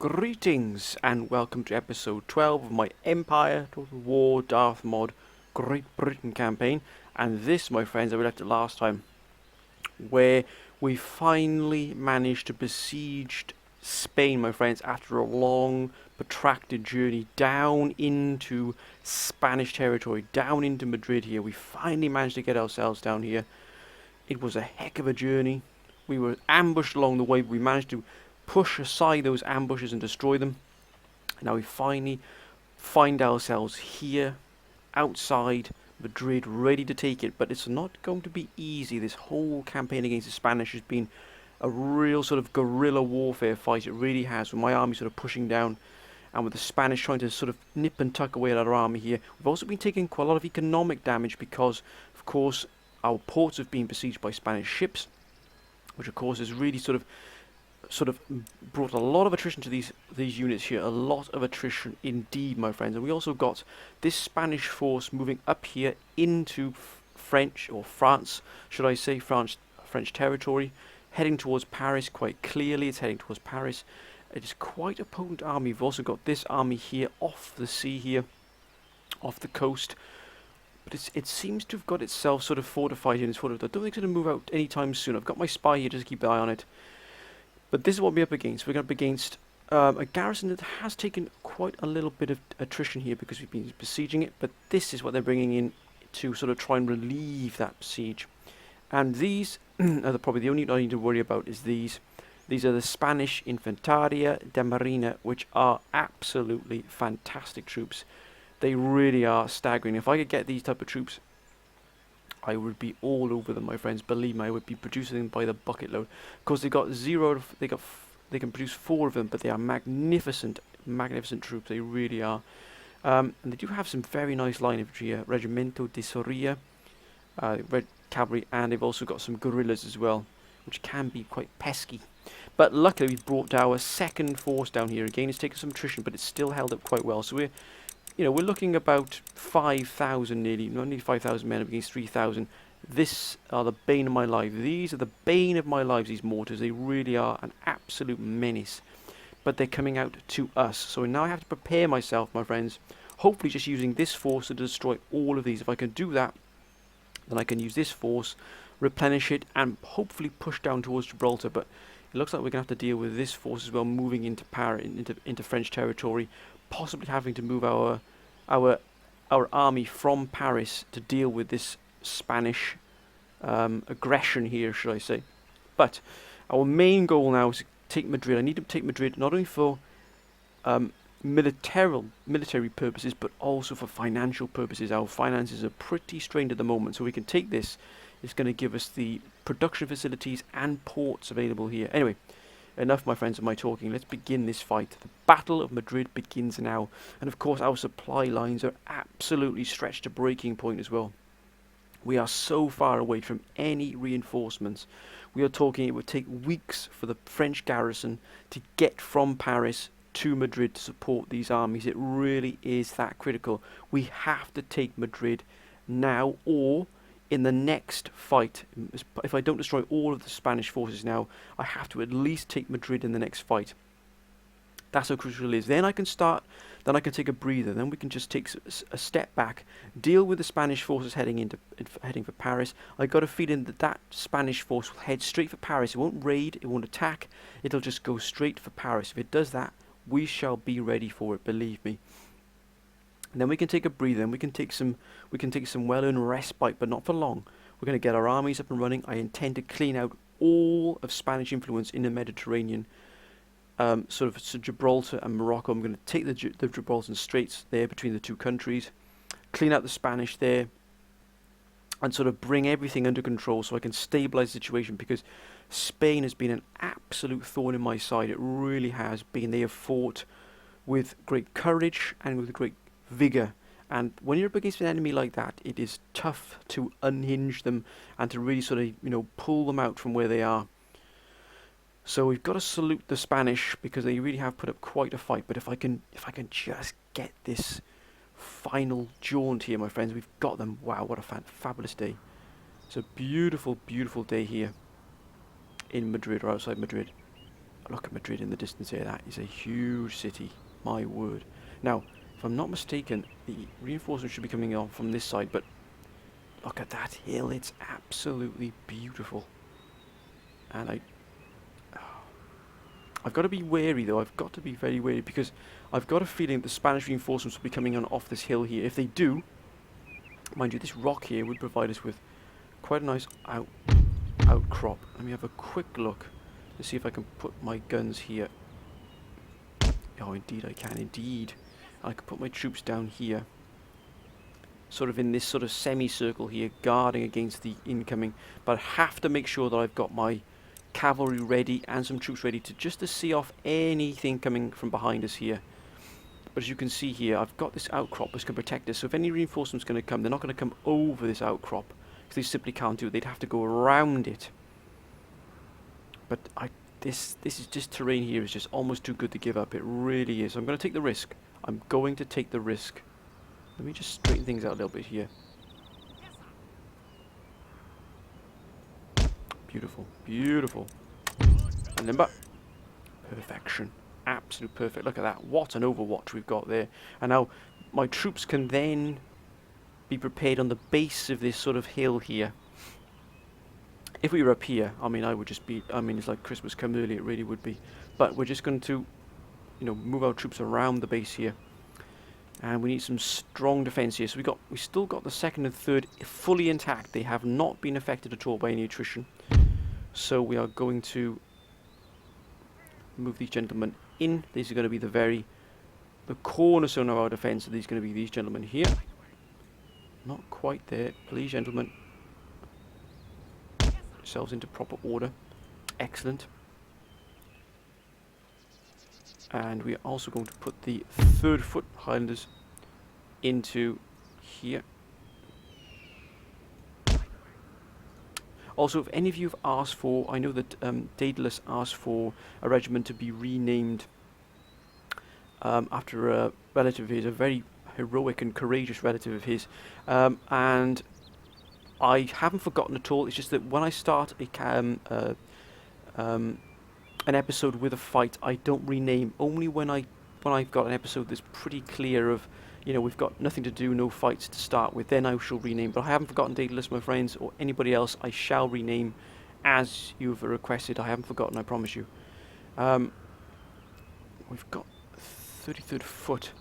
Greetings and welcome to episode 12 of my Empire Total War Darth mod Great Britain campaign. And this, my friends, I we left it last time, where we finally managed to besiege Spain, my friends, after a long, protracted journey down into Spanish territory, down into Madrid here. We finally managed to get ourselves down here. It was a heck of a journey. We were ambushed along the way, but we managed to push aside those ambushes and destroy them. Now we finally find ourselves here outside Madrid, ready to take it, but it's not going to be easy. This whole campaign against the Spanish has been a real sort of guerrilla warfare fight. It really has, with my army sort of pushing down and with the Spanish trying to sort of nip and tuck away at our army here. We've also been taking quite a lot of economic damage because, of course, our ports have been besieged by Spanish ships, which of course has really sort of brought a lot of attrition to these units here. A lot of attrition indeed, my friends. And we also got this Spanish force moving up here into French, or France, should I say, French territory, heading towards Paris. Quite clearly it's heading towards Paris. It is quite a potent army. We've also got this army here off the sea here, off the coast. But it seems to have got itself sort of fortified in its fortified. I don't think it's going to move out anytime soon. I've got my spy here just to keep an eye on it. But this is what we're up against. We're up against a garrison that has taken quite a little bit of attrition here because we've been besieging it. But this is what they're bringing in to sort of try and relieve that siege. And these are probably the only thing I need to worry about is these. These are the Spanish Infanteria de Marina, which are absolutely fantastic troops. They really are staggering. If I could get these type of troops, I would be all over them, my friends. Believe me, I would be producing them by the bucket load. Because they can produce 4 of them, but they are magnificent troops. They really are. And they do have some very nice line infantry here. Regimento de Soria, Red Cavalry, and they've also got some guerrillas as well, which can be quite pesky. But luckily, we've brought our second force down here. Again, it's taken some attrition, but it's still held up quite well. So we're looking about 5,000 nearly, not nearly 5,000 men up against 3,000. This are the bane of my life. These are the bane of my lives, these mortars. They really are an absolute menace. But they're coming out to us. So now I have to prepare myself, my friends. Hopefully just using this force to destroy all of these. If I can do that, then I can use this force, replenish it, and hopefully push down towards Gibraltar. But it looks like we're going to have to deal with this force as well, moving into into French territory. Possibly having to move our army from Paris to deal with this Spanish aggression here, should I say. But our main goal now is to take Madrid. I need to take Madrid not only for military purposes, but also for financial purposes. Our finances are pretty strained at the moment, so we can take this. It's going to give us the production facilities and ports available here. Anyway, enough, my friends, of my talking. Let's begin this fight. The Battle of Madrid begins now. And of course, our supply lines are absolutely stretched to breaking point as well. We are so far away from any reinforcements. We are talking it would take weeks for the French garrison to get from Paris to Madrid to support these armies. It really is that critical. We have to take Madrid now, or in the next fight. If I don't destroy all of the Spanish forces now, I have to at least take Madrid in the next fight. That's how crucial it is. Then I can take a breather. Then we can just take a step back, deal with the Spanish forces heading for Paris. I got a feeling that Spanish force will head straight for Paris. It won't raid, it won't attack. It'll just go straight for Paris. If it does that, we shall be ready for it, believe me. And then we can take a breather, and we can take some well-earned respite, but not for long. We're going to get our armies up and running. I intend to clean out all of Spanish influence in the Mediterranean, so Gibraltar and Morocco. I'm going to take the Gibraltar Straits there between the two countries, clean out the Spanish there, and sort of bring everything under control so I can stabilize the situation, because Spain has been an absolute thorn in my side. It really has been. They have fought with great courage and with great vigor, and when you're up against an enemy like that, it is tough to unhinge them and to really sort of pull them out from where they are. So we've got to salute the Spanish, because they really have put up quite a fight. But if I can just get this final jaunt here, my friends, we've got them. Wow, what a fabulous day. It's a beautiful day here in Madrid, or outside Madrid. look at Madrid in the distance here. That is a huge city. My word. Now, if I'm not mistaken, the reinforcements should be coming on from this side, but look at that hill. It's absolutely beautiful. And I've got to be wary, though. I've got to be very wary, because I've got a feeling the Spanish reinforcements will be coming on off this hill here. If they do, mind you, this rock here would provide us with quite a nice outcrop. Let me have a quick look to see if I can put my guns here. Oh, indeed I can, indeed. I can put my troops down here, sort of in this sort of semicircle here, guarding against the incoming. But I have to make sure that I've got my cavalry ready and some troops ready to see off anything coming from behind us here. But as you can see here, I've got this outcrop that's going to protect us. So if any reinforcements going to come, they're not going to come over this outcrop, because they simply can't do it. They'd have to go around it. But this terrain here is just almost too good to give up. It really is. I'm going to take the risk. I'm going to take the risk. Let me just straighten things out a little bit here. Beautiful, beautiful. And limber. Perfection. Absolute perfect. Look at that. What an overwatch we've got there. And now my troops can then be prepared on the base of this sort of hill here. If we were up here, I mean, I would just be, I mean, it's like Christmas come early, it really would be. But we're just going to, you know, move our troops around the base here. And we need some strong defense here. So we still got the second and third fully intact. They have not been affected at all by any attrition. So we are going to move these gentlemen in. These are going to be the cornerstone of our defense. So these are going to be these gentlemen here. Not quite there. Please, gentlemen. Yourselves into proper order. Excellent. And we are also going to put the 3rd Foot Highlanders into here. Also, if any of you have asked for, I know that Daedalus asked for a regiment to be renamed after a relative of his, a very heroic and courageous relative of his, and I haven't forgotten at all. It's just that when I start an episode with a fight, I don't rename. Only when I've got an episode that's pretty clear of, you know, we've got nothing to do, no fights to start with, then I shall rename. But I haven't forgotten Daedalus, my friends, or anybody else. I shall rename as you've requested. I haven't forgotten, I promise you. We've got 33rd Foot.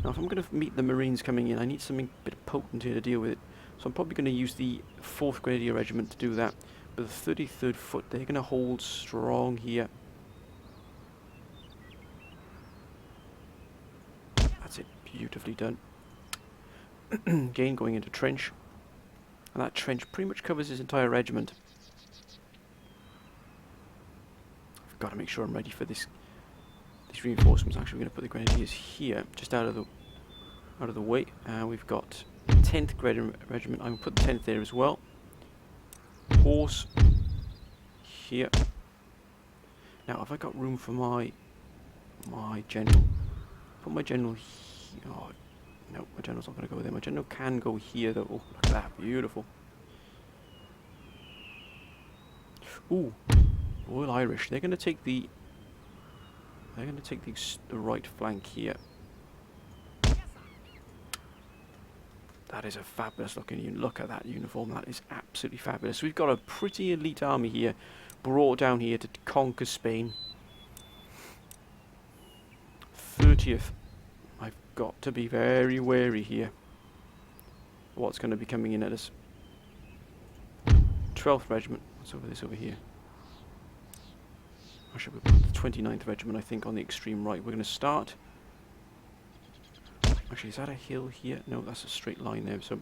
Now, if I'm going to meet the Marines coming in, I need something a bit potent here to deal with it. So I'm probably going to use the 4th Grenadier Regiment to do that. But the 33rd Foot, they're going to hold strong here. That's it. Beautifully done. Again, going into trench. And that trench pretty much covers his entire regiment. I've got to make sure I'm ready for these reinforcements. Actually, we're going to put the Grenadiers here, just out of the way. We've got 10th Grenadier Regiment. I'm going to put the 10th there as well. Horse here. Now, have I got room for my general? Put my general here. Oh, no, my general's not going to go there. My general can go here, though. Oh, look at that, beautiful. Ooh, Royal Irish. They're going to take the right flank here. That is a fabulous looking unit. Look at that uniform. That is absolutely fabulous. We've got a pretty elite army here, brought down here to conquer Spain. 30th. I've got to be very wary here. What's going to be coming in at us? 12th Regiment. What's over here? I should put the 29th Regiment, I think, on the extreme right. We're going to start. Actually, is that a hill here? No, that's a straight line there. So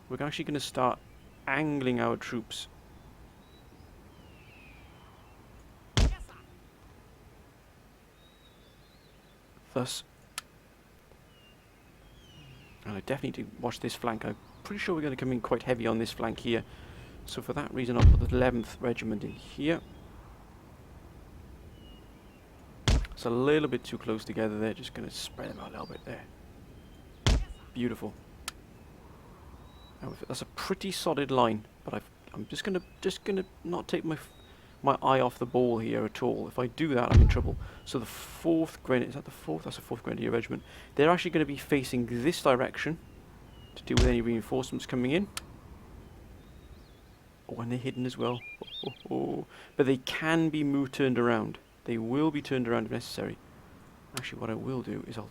we're actually going to start angling our troops. Thus. And I definitely need to watch this flank. I'm pretty sure we're going to come in quite heavy on this flank here. So for that reason, I'll put the 11th Regiment in here. It's a little bit too close together there. Just going to spread them out a little bit there. Beautiful. Now, that's a pretty solid line, but I'm just gonna not take my my eye off the ball here at all. If I do that, I'm in trouble. So the 4th Grenadier, is that the 4th? That's the 4th Grenadier Regiment. They're actually going to be facing this direction to deal with any reinforcements coming in. Oh, and they're hidden as well. But they can be turned around. They will be turned around if necessary. Actually, what I will do is I'll...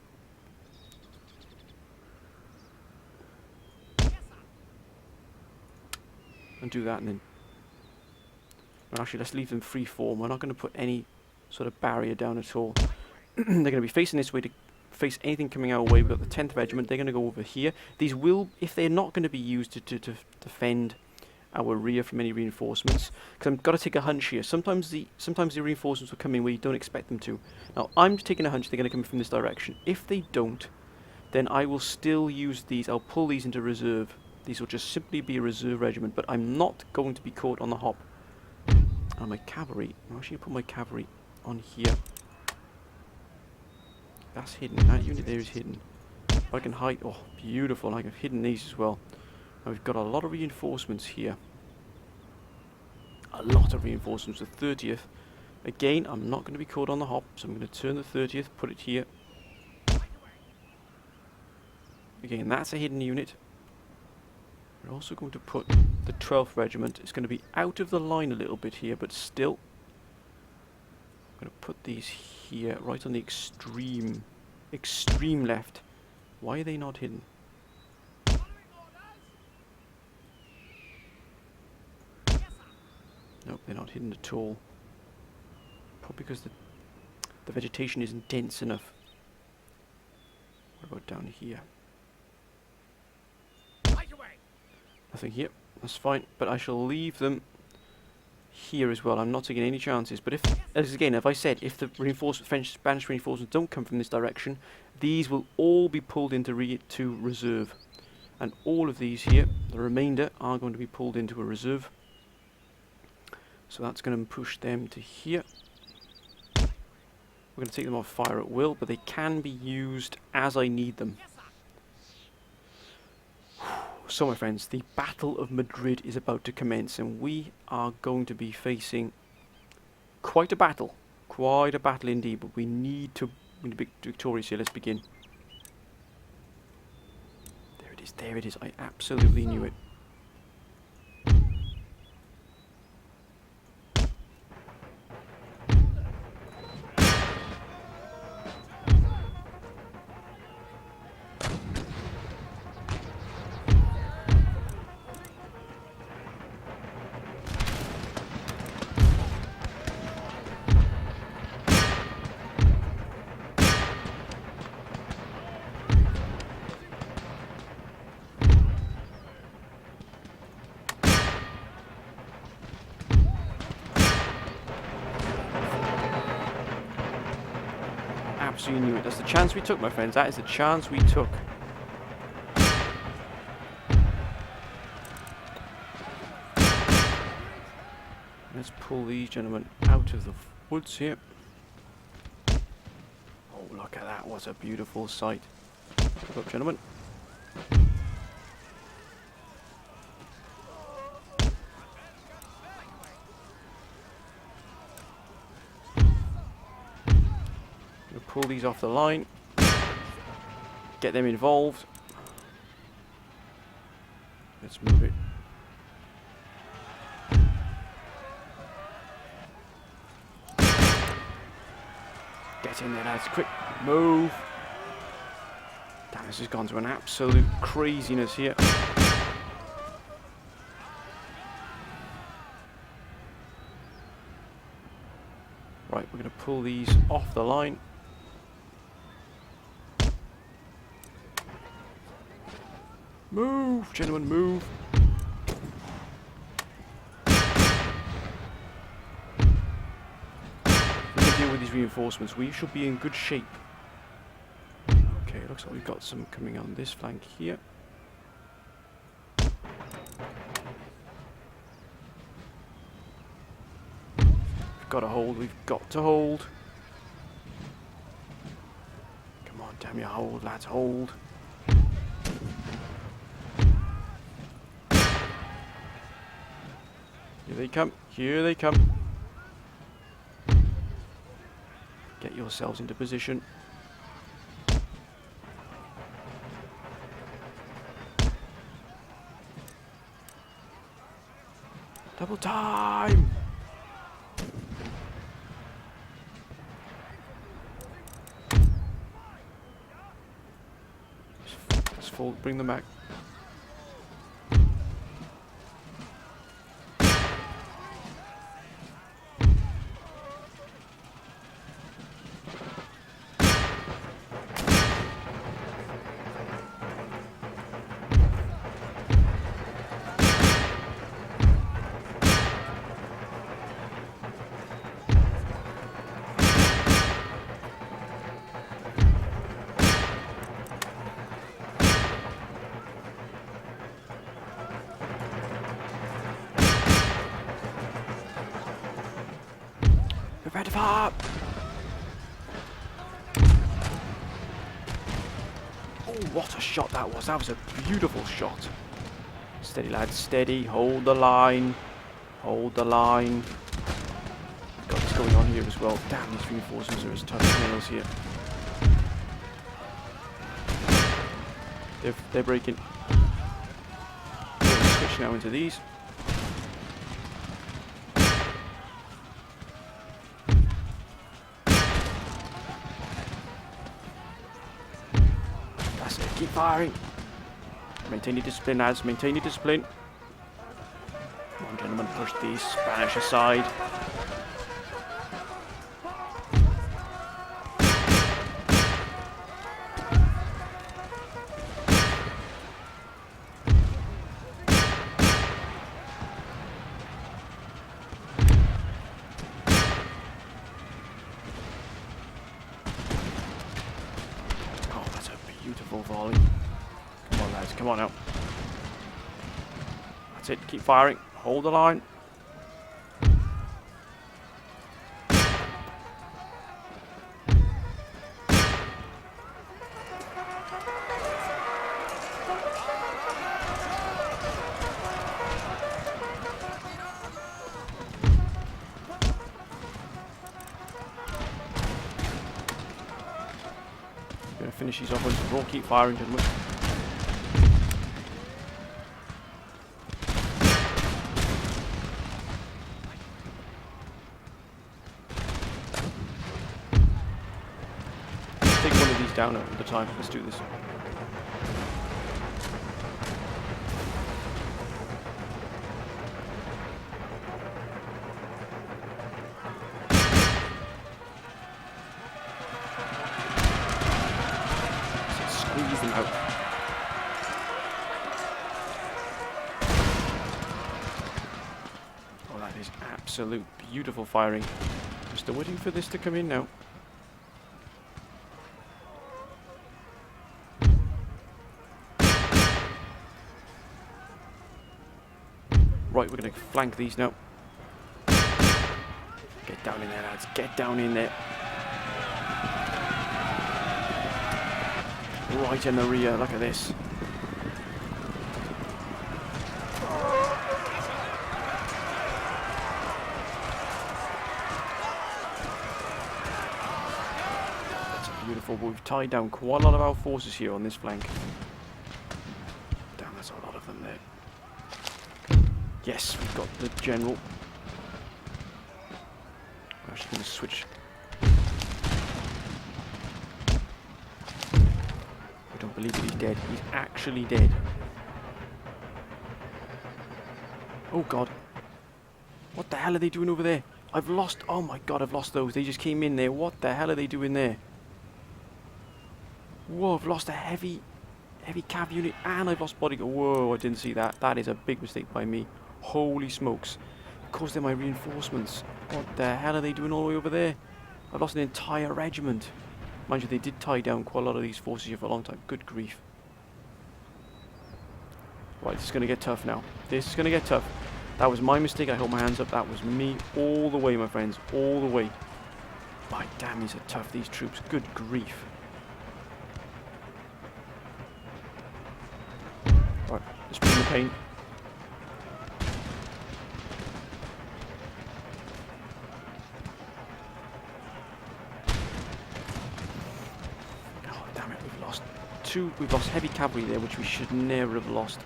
and do that, and then... no, actually, let's leave them free form. We're not going to put any sort of barrier down at all. They're going to be facing this way to face anything coming our way. We've got the 10th Regiment. They're going to go over here. These will, if they're not going to be used to defend our rear from any reinforcements, because I've got to take a hunch here. Sometimes the reinforcements will come in where you don't expect them to. Now, I'm taking a hunch they're going to come from this direction. If they don't, then I will still use these. I'll pull these into reserve. These will just simply be a reserve regiment, but I'm not going to be caught on the hop. And my cavalry, I'm actually going to put my cavalry on here. That's hidden. That unit there is hidden. If I can hide... oh, beautiful. I've hidden these as well. Now we've got a lot of reinforcements here. A lot of reinforcements. The 30th. Again, I'm not going to be caught on the hop, so I'm going to turn the 30th, put it here. Again, that's a hidden unit. We're also going to put the 12th Regiment. It's going to be out of the line a little bit here, but still. I'm going to put these here, right on the extreme left. Why are they not hidden? Nope, they're not hidden at all. Probably because the vegetation isn't dense enough. What about down here? Nothing here. That's fine, but I shall leave them here as well. I'm not taking any chances. But if, as again, if I said, if the Spanish reinforcements don't come from this direction, these will all be pulled into reserve. And all of these here, the remainder, are going to be pulled into a reserve. So that's going to push them to here. We're going to take them off fire at will, but they can be used as I need them. So my friends, the Battle of Madrid is about to commence, and we are going to be facing quite a battle indeed, but we need to be victorious here. Let's begin. There it is, I absolutely knew it. Absolutely knew it. That's the chance we took, my friends. That is the chance we took. Let's pull these gentlemen out of the woods here. Oh, look at that. What a beautiful sight. Look up, gentlemen. Pull these off the line, get them involved. Let's move it. Get in there, lads, quick, move. Damn, this has gone to an absolute craziness here. Right, we're going to pull these off the line. Move, gentlemen, move. We can deal with these reinforcements. We should be in good shape. Okay, it looks like we've got some coming on this flank here. We've got to hold, we've got to hold. Come on, damn you, hold, lads, hold. Here they come, here they come. yourselves into position. Double time! Let's fall, bring them back. Prepare to fire! Oh, what a shot that was. That was a beautiful shot. Steady, lads, steady. Hold the line. Hold the line. Got what's going on here as well. Damn, these reinforcements are as tough as nails here. They're breaking. We're going to switch now into these. Keep firing. Maintain your discipline, lads. Maintain your discipline. Come on, gentlemen. Push these Spanish aside. Beautiful volley. Come on, lads. Come on now. That's it. Keep firing. Hold the line. Gonna finish these off once more. Keep firing, gentlemen. Take one of these down at a time. Let's do this. Squeeze them out. Oh, that is absolute beautiful firing. I'm still waiting for this to come in now. Right, we're going to flank these now. Get down in there, lads. Get down in there. Right in the rear, look at this. That's beautiful. We've tied down quite a lot of our forces here on this flank. Damn, that's a lot of them there. Yes, we've got the general. I'm actually going to switch. I don't believe that he's dead. He's actually dead. Oh god. What the hell are they doing over there? I've lost... Oh my god, I've lost those. They just came in there. What the hell are they doing there? Whoa, I've lost a heavy cav unit and I've lost bodyguard. Whoa, I didn't see that. That is a big mistake by me. Holy smokes. Of course they're my reinforcements. What the hell are they doing all the way over there? I've lost an entire regiment. Mind you, they did tie down quite a lot of these forces here for a long time. Good grief. Right, this is going to get tough now. This is going to get tough. That was my mistake. I hold my hands up. That was me all the way, my friends. All the way. My damn, these are tough, these troops. Good grief. Right, let's bring the pain. we've lost heavy cavalry there, which we should never have lost.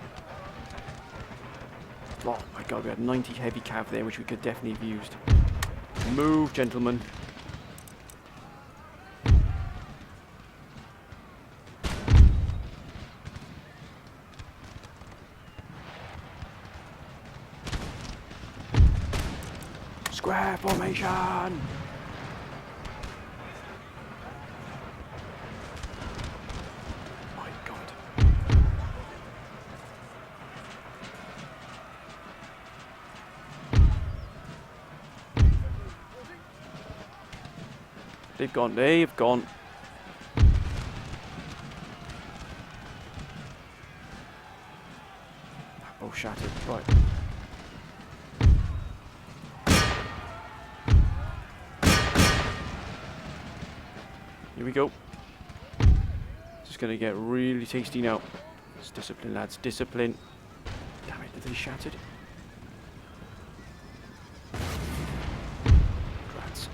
Oh my god, we had 90 heavy cav there, which we could definitely have used. Move, gentlemen. Square formation! My god. They've gone, they've gone. Oh, shattered, right. Here we go. It's gonna get really tasty now. It's discipline, lads, discipline. Damn it, they shattered. Rats.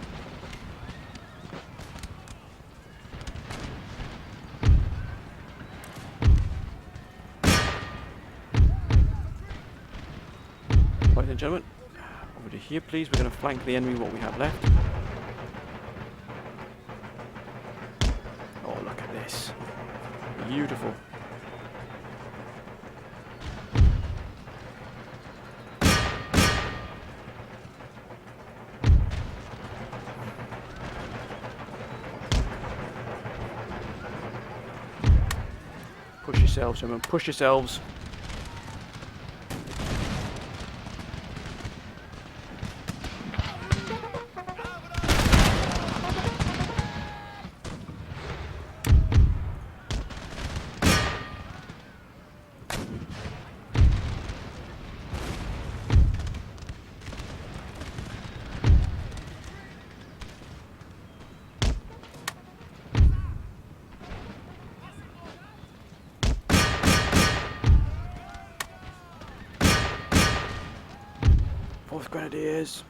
Right then, gentlemen. Over to here, please. We're gonna flank the enemy what we have left. Beautiful. Push yourselves, gentlemen. Push yourselves. Fourth Grenadiers.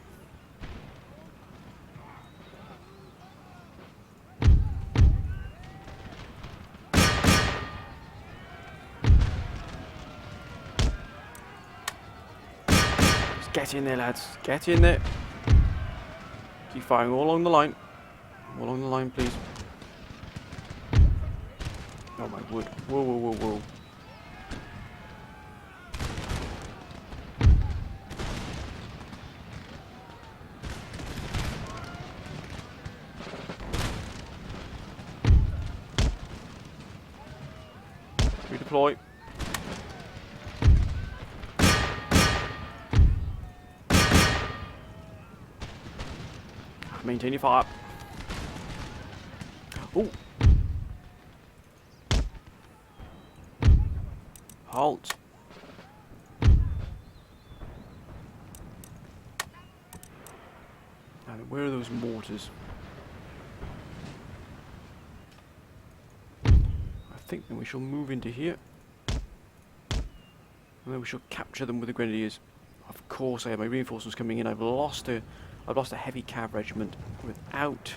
Just get in there, lads. Get in there. Keep firing all along the line. All along the line, please. Oh my word. Whoa, whoa, whoa, whoa. Redeploy. Maintain your fire. Oh. Halt. Now, where are those mortars? I think then we shall move into here. And then we shall capture them with the grenadiers. Of course I have my reinforcements coming in. I've lost a heavy cav regiment without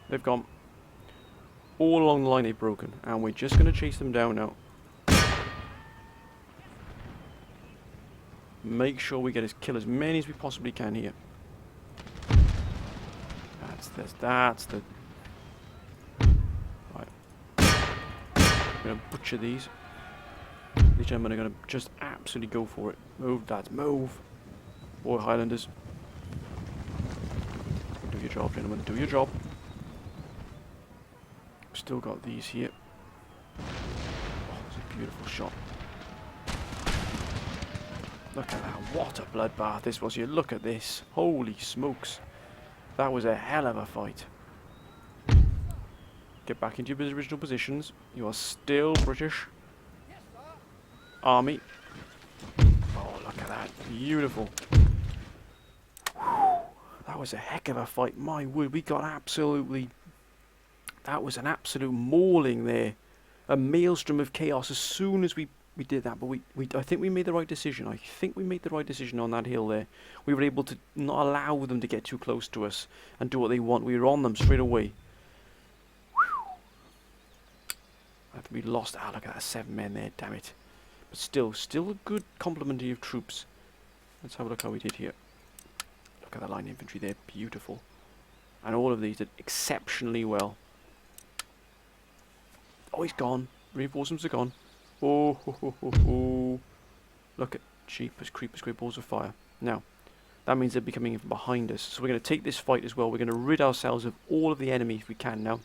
they've gone. All along the line they've broken, and we're just going to chase them down now. Make sure we kill as many as we possibly can here. That's the... Right. I'm going to butcher these. These gentlemen are going to just absolutely go for it. Move, lads, move. Boy, Highlanders. Do your job, gentlemen, do your job. Still got these here. Oh, it's a beautiful shot. Look at that. What a bloodbath this was here. Look at this. Holy smokes. That was a hell of a fight. Get back into your original positions. You are still British Army. Oh, look at that. Beautiful. That was a heck of a fight. My word, we got absolutely... That was an absolute mauling there. A maelstrom of chaos as soon as we did that. But I think we made the right decision. I think we made the right decision on that hill there. We were able to not allow them to get too close to us and do what they want. We were on them straight away. After we lost... Ah, look at that, 7 men there, damn it. But still a good complement of troops. Let's have a look how we did here. Look at that line infantry there, beautiful. And all of these did exceptionally well. Oh, he's gone. Reinforcements are gone. Oh, ho, ho, ho, ho. Look at Jeepers Creepers, great balls of fire. Now, that means they'll be coming in from behind us. So we're going to take this fight as well. We're going to rid ourselves of all of the enemy if we can now.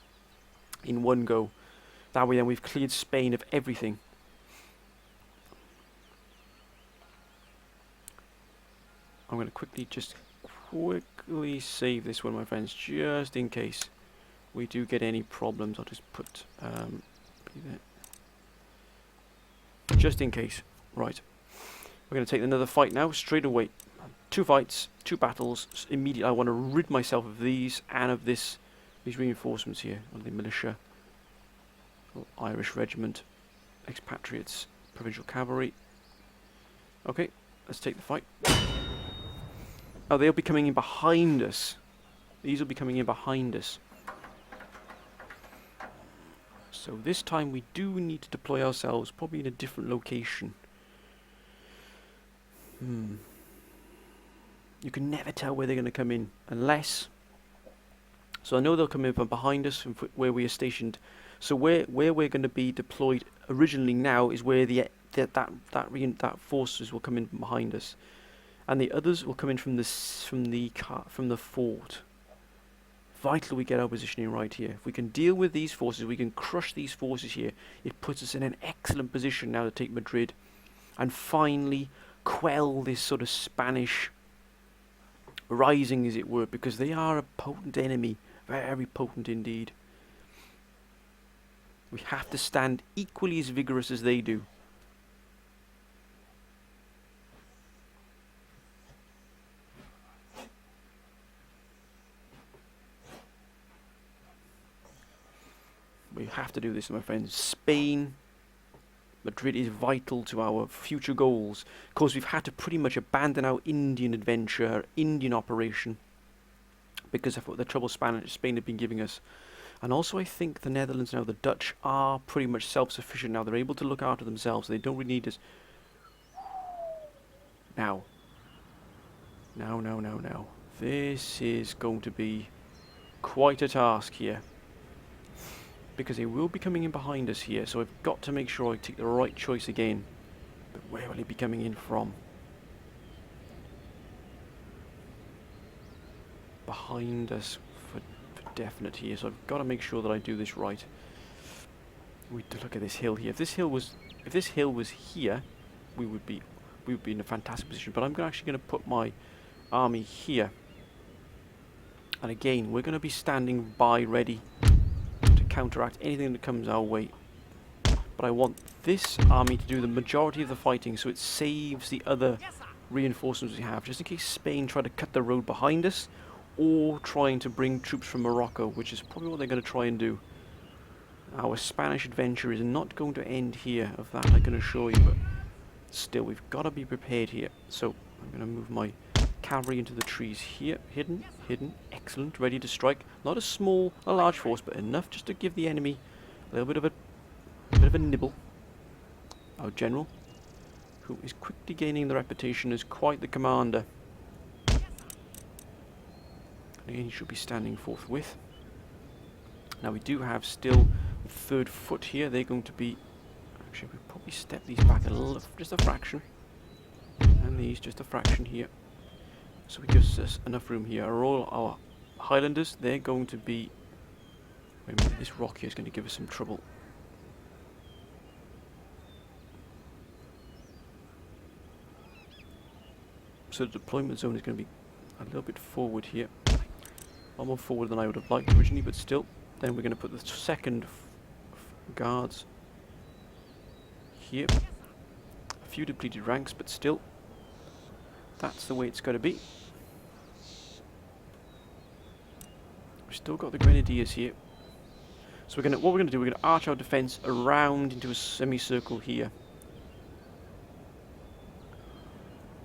In one go. That way then we've cleared Spain of everything. I'm going to quickly save this one, my friends, just in case we do get any problems. I'll just put just in case. Right, we're going to take another fight now straight away. 2 fights, 2 battles. Immediately I want to rid myself of these and of these reinforcements here. The militia, Irish regiment, expatriates, provincial cavalry. Okay, let's take the fight. Oh, they'll be coming in behind us. These will be coming in behind us. So this time we do need to deploy ourselves, probably in a different location. You can never tell where they're going to come in, unless... So I know they'll come in from behind us, from where we are stationed. So where we're going to be deployed originally now is where that forces will come in from behind us. And the others will come in from the fort. Vital we get our positioning right here. If we can deal with these forces, we can crush these forces here. It puts us in an excellent position now to take Madrid and finally quell this sort of Spanish rising, as it were, because they are a potent enemy, very potent indeed. We have to stand equally as vigorous as they do. We have to do this, my friends. Spain, Madrid is vital to our future goals. Of course, we've had to pretty much abandon our Indian adventure, Indian operation, because of the trouble Spain have been giving us. And also I think the Netherlands now, the Dutch, are pretty much self-sufficient now. They're able to look after themselves. They don't really need us. Now. This is going to be quite a task here. Because they will be coming in behind us here, so I've got to make sure I take the right choice again. But where will he be coming in from? Behind us for definite here, so I've got to make sure that I do this right. Look at this hill here. If this hill was here, we would be in a fantastic position. But I'm actually going to put my army here. And again, we're going to be standing by ready counteract anything that comes our way. But I want this army to do the majority of the fighting, so it saves the other reinforcements we have, just in case Spain try to cut the road behind us, or trying to bring troops from Morocco, which is probably what they're going to try and do. Our Spanish adventure is not going to end here, of that I can assure you, but still, we've got to be prepared here. So I'm going to move my cavalry into the trees here, hidden, excellent, ready to strike. Not a large force, but enough just to give the enemy a little bit of a nibble. Our general, who is quickly gaining the reputation as quite the commander. Again, he should be standing forthwith. Now we do have still the 3rd foot here. They're going to be... Actually, we'll probably step these back a little, just a fraction. And these, just a fraction here. So it gives us enough room here. All our Highlanders, they're going to be... Wait a minute, this rock here is going to give us some trouble. So the deployment zone is going to be a little bit forward here. A lot more forward than I would have liked originally, but still. Then we're going to put the 2nd guards here. A few depleted ranks, but still. That's the way it's going to be. We've still got the grenadiers here. So what we're gonna do, we're gonna arch our defence around into a semicircle here.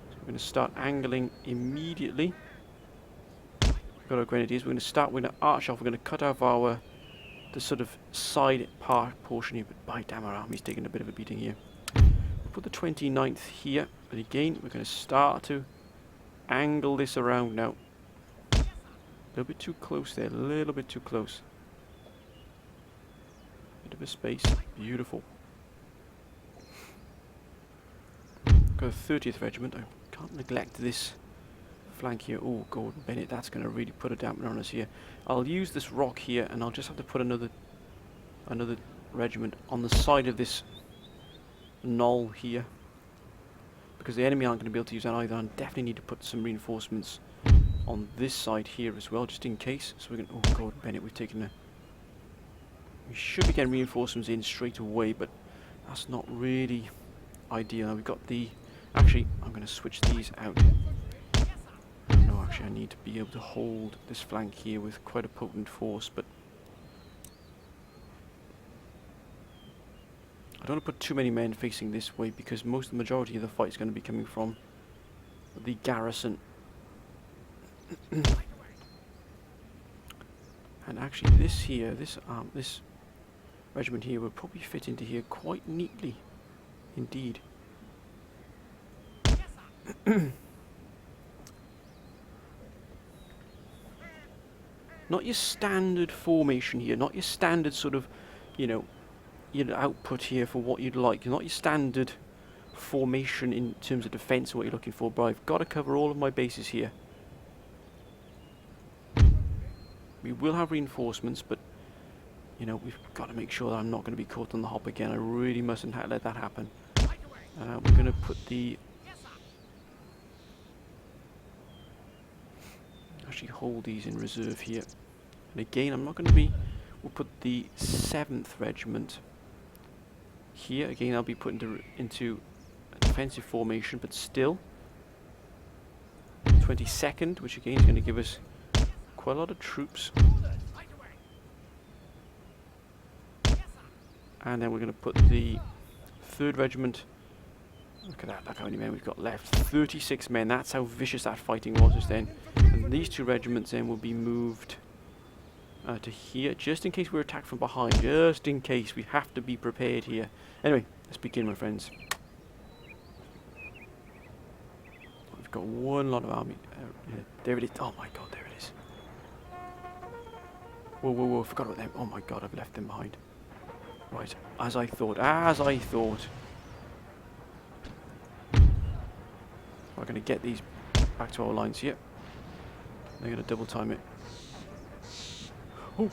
So we're gonna start angling immediately. We've got our grenadiers. We're gonna arch off. We're gonna cut off the sort of side portion here. But by damn, our army's taking a bit of a beating here. We'll put the 29th here. But again, we're gonna start to angle this around now. A little bit too close there. A little bit too close. Bit of a space. Beautiful. Got the 30th Regiment. I can't neglect this flank here. Oh, Gordon Bennett, that's going to really put a dampener on us here. I'll use this rock here, and I'll just have to put another regiment on the side of this knoll here, because the enemy aren't going to be able to use that either. I definitely need to put some reinforcements on this side here as well, just in case. So we're going to... Oh, Gordon Bennett, we've taken a... We should be getting reinforcements in straight away, but that's not really ideal. Now we've got the... Actually, I'm going to switch these out. No, actually, I need to be able to hold this flank here with quite a potent force, but... I don't want to put too many men facing this way, because the majority of the fight is going to be coming from the garrison. And actually, this regiment here would probably fit into here quite neatly, indeed. Not your standard formation here, not your standard sort of, your output here for what you'd like. Not your standard formation in terms of defense or what you're looking for, but I've got to cover all of my bases here. We will have reinforcements, but we've got to make sure that I'm not going to be caught on the hop again. I really mustn't let that happen. We're going to put actually hold these in reserve here. And again, I'm not going to be... We'll put the 7th Regiment here. Again, I'll be put into a defensive formation, but still. 22nd, which again is going to give us quite a lot of troops. And then we're going to put the 3rd Regiment. Look at that, look how many men we've got left. 36 men, that's how vicious that fighting was just then. And these 2 regiments then will be moved to here, just in case we're attacked from behind. Just in case, we have to be prepared here. Anyway, let's begin, my friends. We've got one lot of army. There it is. Oh my god, there it is. Whoa, whoa, whoa, I forgot about them. Oh my god, I've left them behind. Right, as I thought. We're going to get these back to our lines here. They're going to double time it. Oh.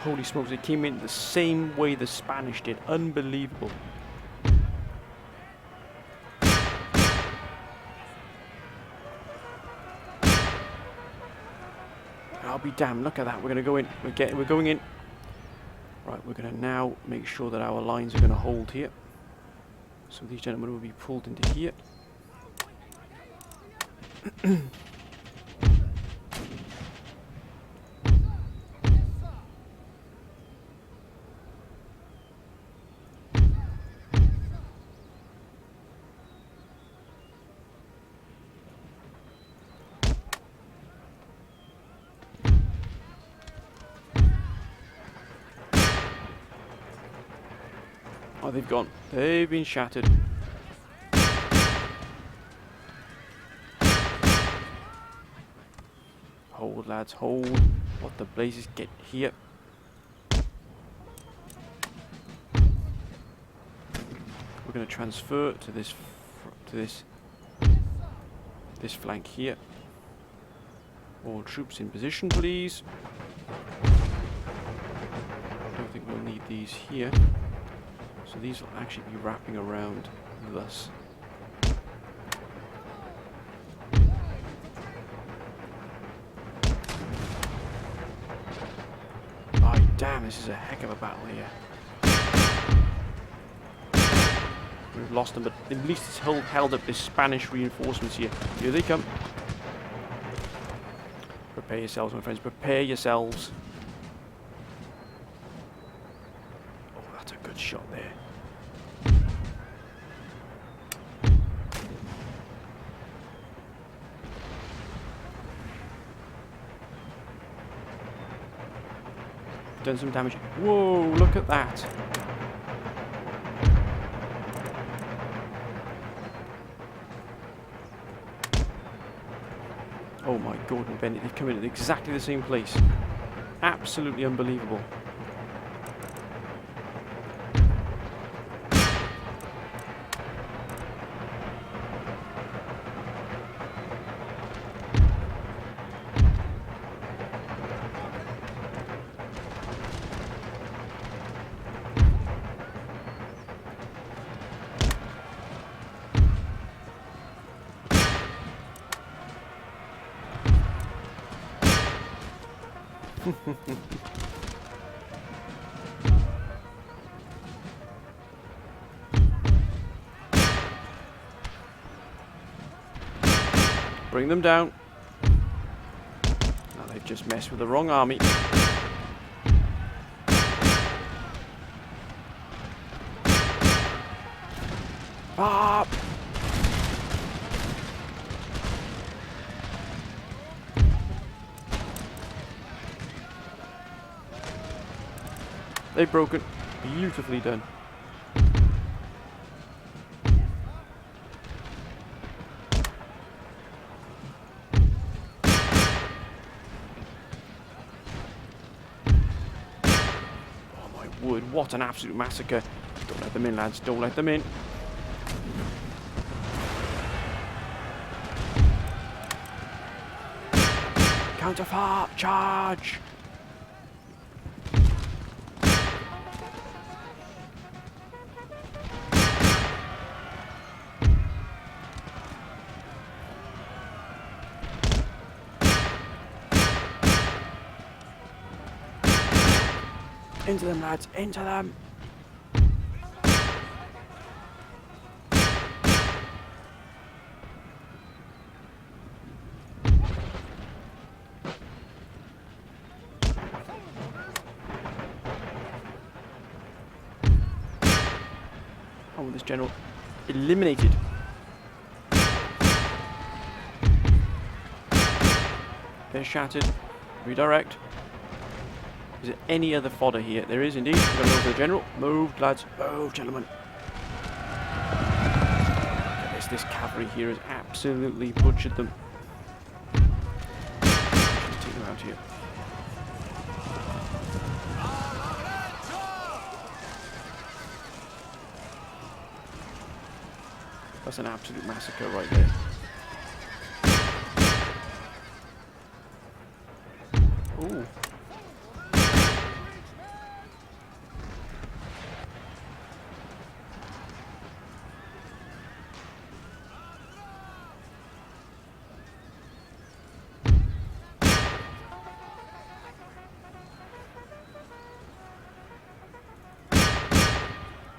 Holy smokes, it came in the same way the Spanish did. Unbelievable. I'll be damned, look at that. We're going to go in. We're going in. Right, we're going to now make sure that our lines are going to hold here. So these gentlemen will be pulled into here. Oh, they've gone. They've been shattered. Hold, lads, hold. What the blazes, get here. We're going to transfer to this flank here. All troops in position, please. I don't think we'll need these here. So these will actually be wrapping around thus. Oh, damn, this is a heck of a battle here. We've lost them, but at least it's held up this Spanish reinforcements here. Here they come. Prepare yourselves, my friends. Prepare yourselves. Oh, that's a good shot there. Done some damage. Whoa, look at that. Oh my Gordon Bennett, they've come in at exactly the same place. Absolutely unbelievable. Bring them down. Now they've just messed with the wrong army. Ah! They've broken. Beautifully done. Oh my word, what an absolute massacre. Don't let them in, lads. Don't let them in. Counterfire! Charge! Into them, lads, into them! Oh, this general eliminated. They're shattered. Redirect. Is there any other fodder here? There is indeed. We're going to go for the general. Move, lads. Move, gentlemen. Look at this cavalry here has absolutely butchered them. Let's take them out here. That's an absolute massacre right there. Ooh.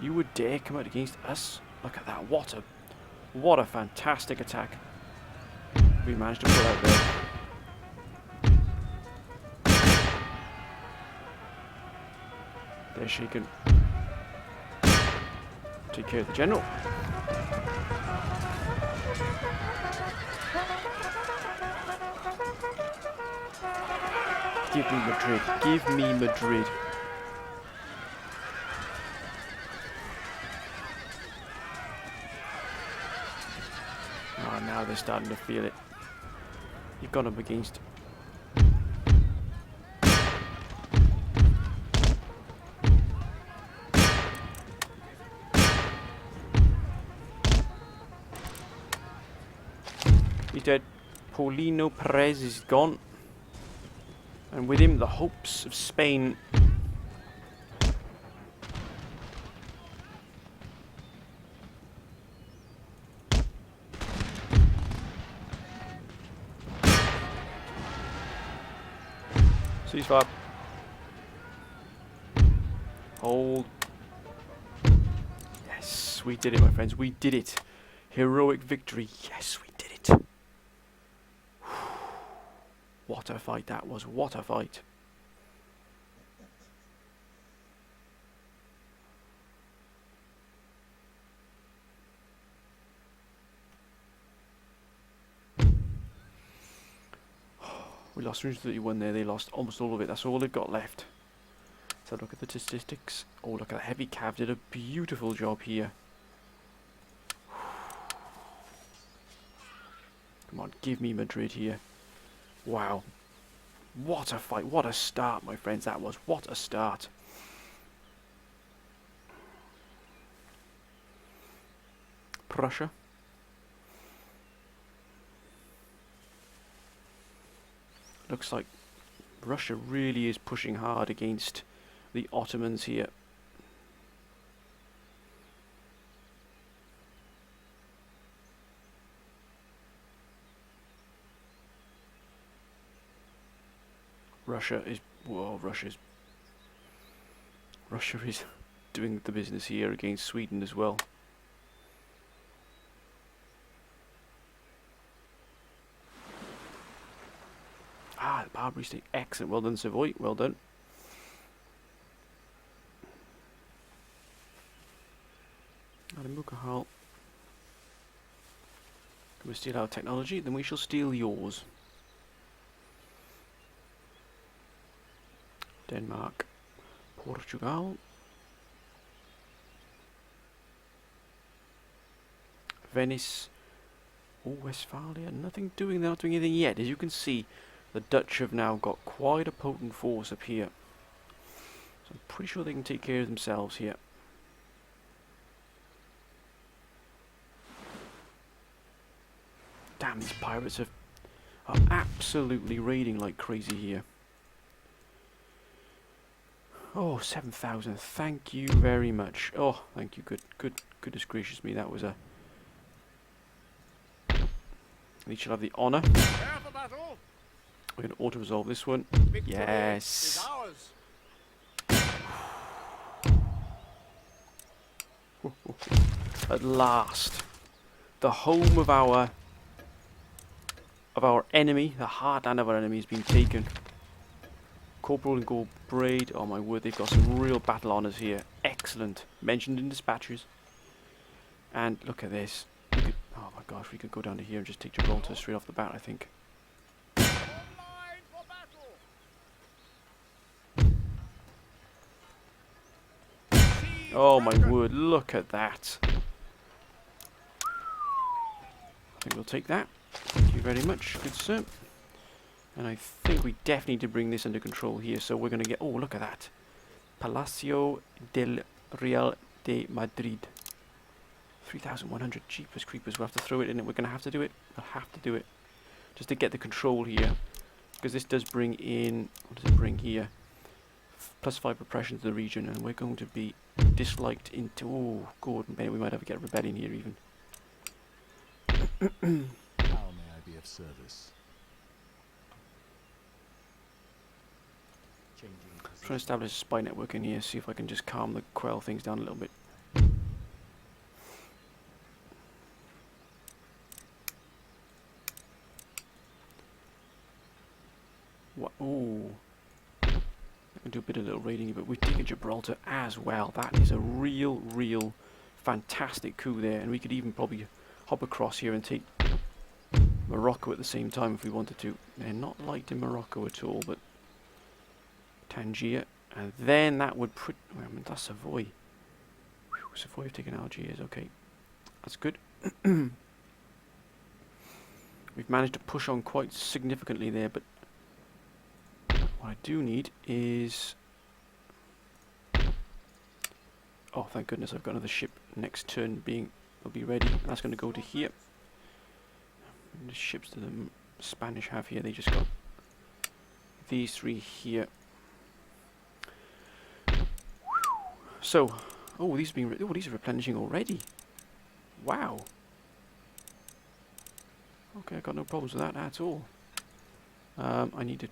You would dare come out against us? Look at that. What a fantastic attack we managed to pull out there. They're shaken. Take care of the general. Give me Madrid. Give me Madrid. Oh, now they're starting to feel it. You've gone up against. He's dead. Paulino Perez is gone. And with him, the hopes of Spain Ceasefire. Hold. Yes, we did it, my friends. We did it. Heroic victory. Yes, we did it. What a fight that was. What a fight. We lost 331 there. They lost almost all of it. That's all they've got left. So look at the statistics. Oh, look at the heavy cav. Did a beautiful job here. Come on, give me Madrid here. Wow. What a fight. What a start, my friends. That was. What a start. Prussia. Looks like Russia really is pushing hard against the Ottomans here. Russia is doing the business here against Sweden as well. Ah, the Barbary State, excellent. Well done, Savoy. Well done. Adamukahal. Can we steal our technology? Then we shall steal yours. Denmark. Portugal. Venice. Oh, Westphalia. Nothing doing. They're not doing anything yet. As you can see, the Dutch have now got quite a potent force up here. So I'm pretty sure they can take care of themselves here. Damn, these pirates are absolutely raiding like crazy here. Oh, 7,000. Thank you very much. Oh, thank you. Goodness gracious me. That was a... They shall have the honour. We're going to auto-resolve this one. Yes. At last. The home of our enemy, the heartland of our enemy, has been taken. Corporal and Gold Braid. Oh my word, they've got some real battle honours here. Excellent. Mentioned in dispatches. And look at this. Oh my gosh, we could go down to here and just take Gibraltar straight off the bat, I think. Oh my word, look at that. I think we'll take that. Thank you very much, good sir. And I think we definitely need to bring this under control here, so we're going to get... Oh, look at that. Palacio del Real de Madrid. 3,100 Jeepers Creepers. We'll have to throw it in it. We're going to have to do it. We'll have to do it. Just to get the control here. Because this does bring in... What does it bring here? +5 repression to the region, and we're going to be disliked into... Oh, good. Maybe we might have to get a rebellion here even. How may I be of service? Trying to establish a spy network in here, see if I can just calm the quell things down a little bit. What? Ooh. I can do a bit of little raiding, but we've taken Gibraltar as well. That is a real fantastic coup there, and we could even probably hop across here and take Morocco at the same time if we wanted to. They're not liked in Morocco at all, but Tangier, and then that would put... I mean, that's Savoy. Whew, Savoy have taken Algiers, okay. That's good. We've managed to push on quite significantly there, but what I do need is... Oh, thank goodness, I've got another ship next turn will be ready. And that's going to go to here. And the ships that the Spanish have here, they just got these three here. So, oh, these are replenishing already. Wow. Okay, I got no problems with that at all. I need to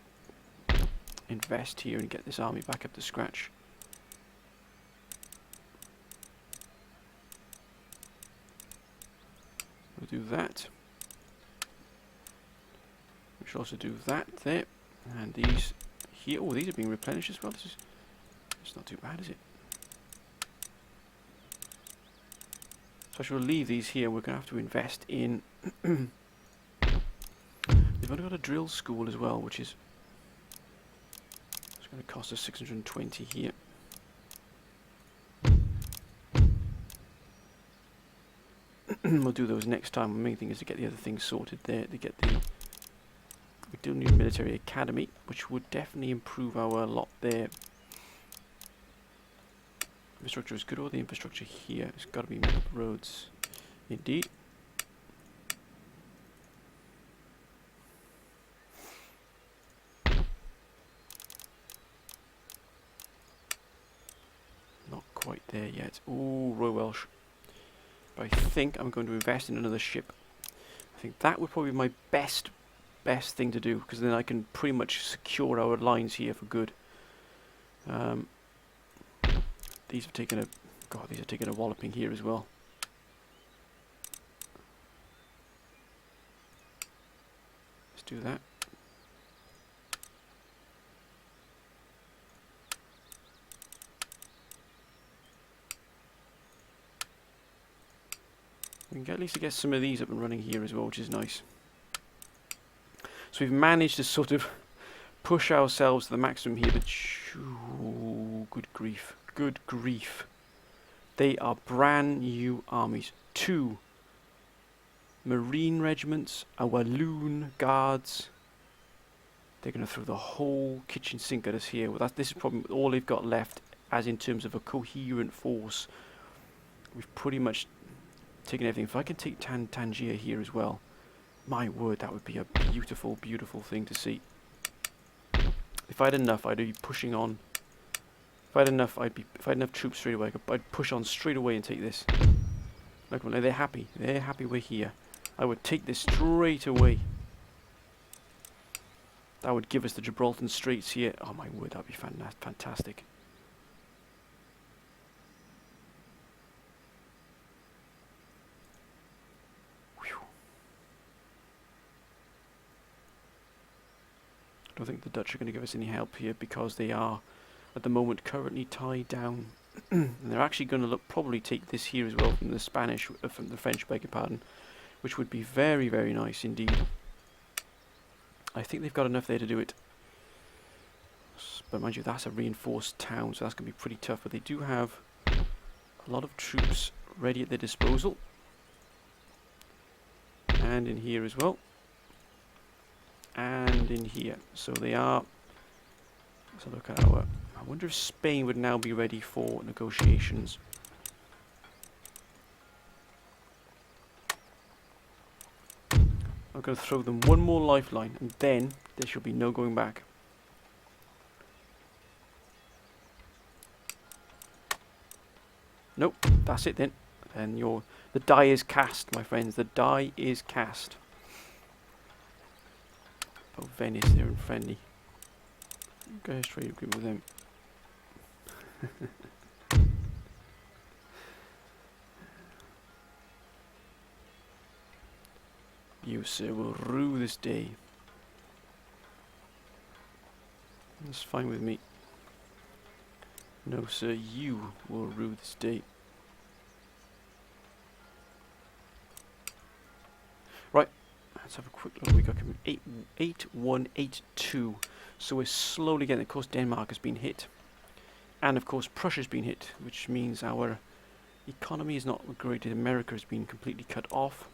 invest here and get this army back up to scratch. We'll do that. We should also do that there. And these here. Oh, these are being replenished as well. It's not too bad, is it? So I shall leave these here. We're going to have to invest in... They've only got a drill school as well, which is... It's going to cost us 620 here. We'll do those next time. The main thing is to get the other things sorted there. To get the... We do need a military academy, which would definitely improve our lot there. Infrastructure is good, or the infrastructure here. It's got to be roads. Indeed. Not quite there yet. Ooh, Roy Welsh. But I think I'm going to invest in another ship. I think that would probably be my best thing to do, because then I can pretty much secure our lines here for good. These have taken a... God, these are taking a walloping here as well. Let's do that. We can get, at least get some of these up and running here as well, which is nice. So we've managed to sort of push ourselves to the maximum here, but ooh, good grief. Good grief. They are brand new armies. 2 Marine regiments, a Walloon Guards. They're going to throw the whole kitchen sink at us here. Well, this is probably all they've got left, as in terms of a coherent force. We've pretty much taken everything. If I can take Tangier here as well, my word, that would be a beautiful, beautiful thing to see. If I had enough, I'd be pushing on. If I had enough, if I had enough troops straight away, I'd push on straight away and take this. Look, they're happy. They're happy we're here. I would take this straight away. That would give us the Gibraltar Straits here. Oh my word, that'd be fantastic. Whew. I don't think the Dutch are going to give us any help here, because they are at the moment currently tied down. And they're actually going to probably take this here as well from the Spanish, from the French, beg your pardon, which would be very, very nice indeed. I think they've got enough there to do it. But mind you, that's a reinforced town, so that's going to be pretty tough. But they do have a lot of troops ready at their disposal. And in here as well. And in here. So they are... Let's look at our... I wonder if Spain would now be ready for negotiations. I'm going to throw them one more lifeline, and then there should be no going back. Nope, that's it then. And the die is cast, my friends. The die is cast. Oh, Venice, they're in friendly. Go straight agreement with them. You, sir, will rue this day. That's fine with me. No, sir, you will rue this day. Right, let's have a quick look. We got 8182. So we're slowly getting. Of course, Denmark has been hit, and of course Prussia's been hit, which means our economy is not great. America has been completely cut off.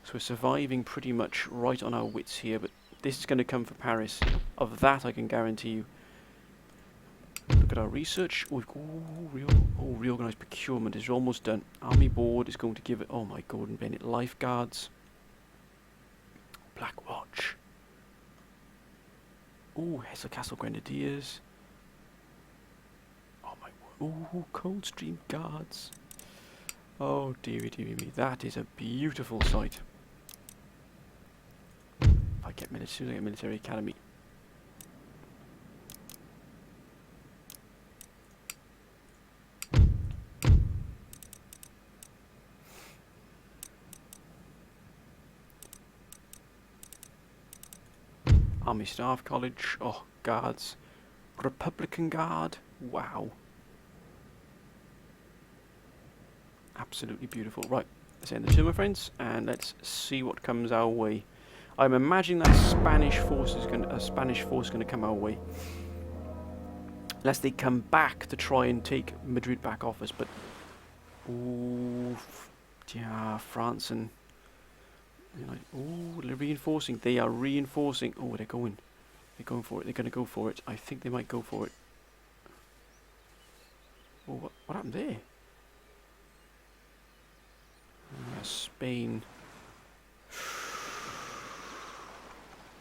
So we're surviving pretty much right on our wits here, but this is going to come for Paris. Of that I can guarantee you. Look at our research. Oh, reorganised procurement is almost done. Army board is going to give it. Oh my Gordon Bennett lifeguards. Black Watch. Oh, Hesse Castle Grenadiers. Oh my word. Oh, Coldstream Guards. Oh dearie, dearie me. That is a beautiful sight. If I get military, as soon as I get military academy. Army Staff College. Oh, guards. Republican Guard. Wow. Absolutely beautiful. Right, let's end the turn, my friends, and let's see what comes our way. I'm imagining that Spanish force is going to come our way, unless they come back to try and take Madrid back off us. But ooh, yeah, France and ooh, they're reinforcing. They are reinforcing. Oh, they're going. They're going for it. They're going to go for it. I think they might go for it. Oh, what happened there? Spain.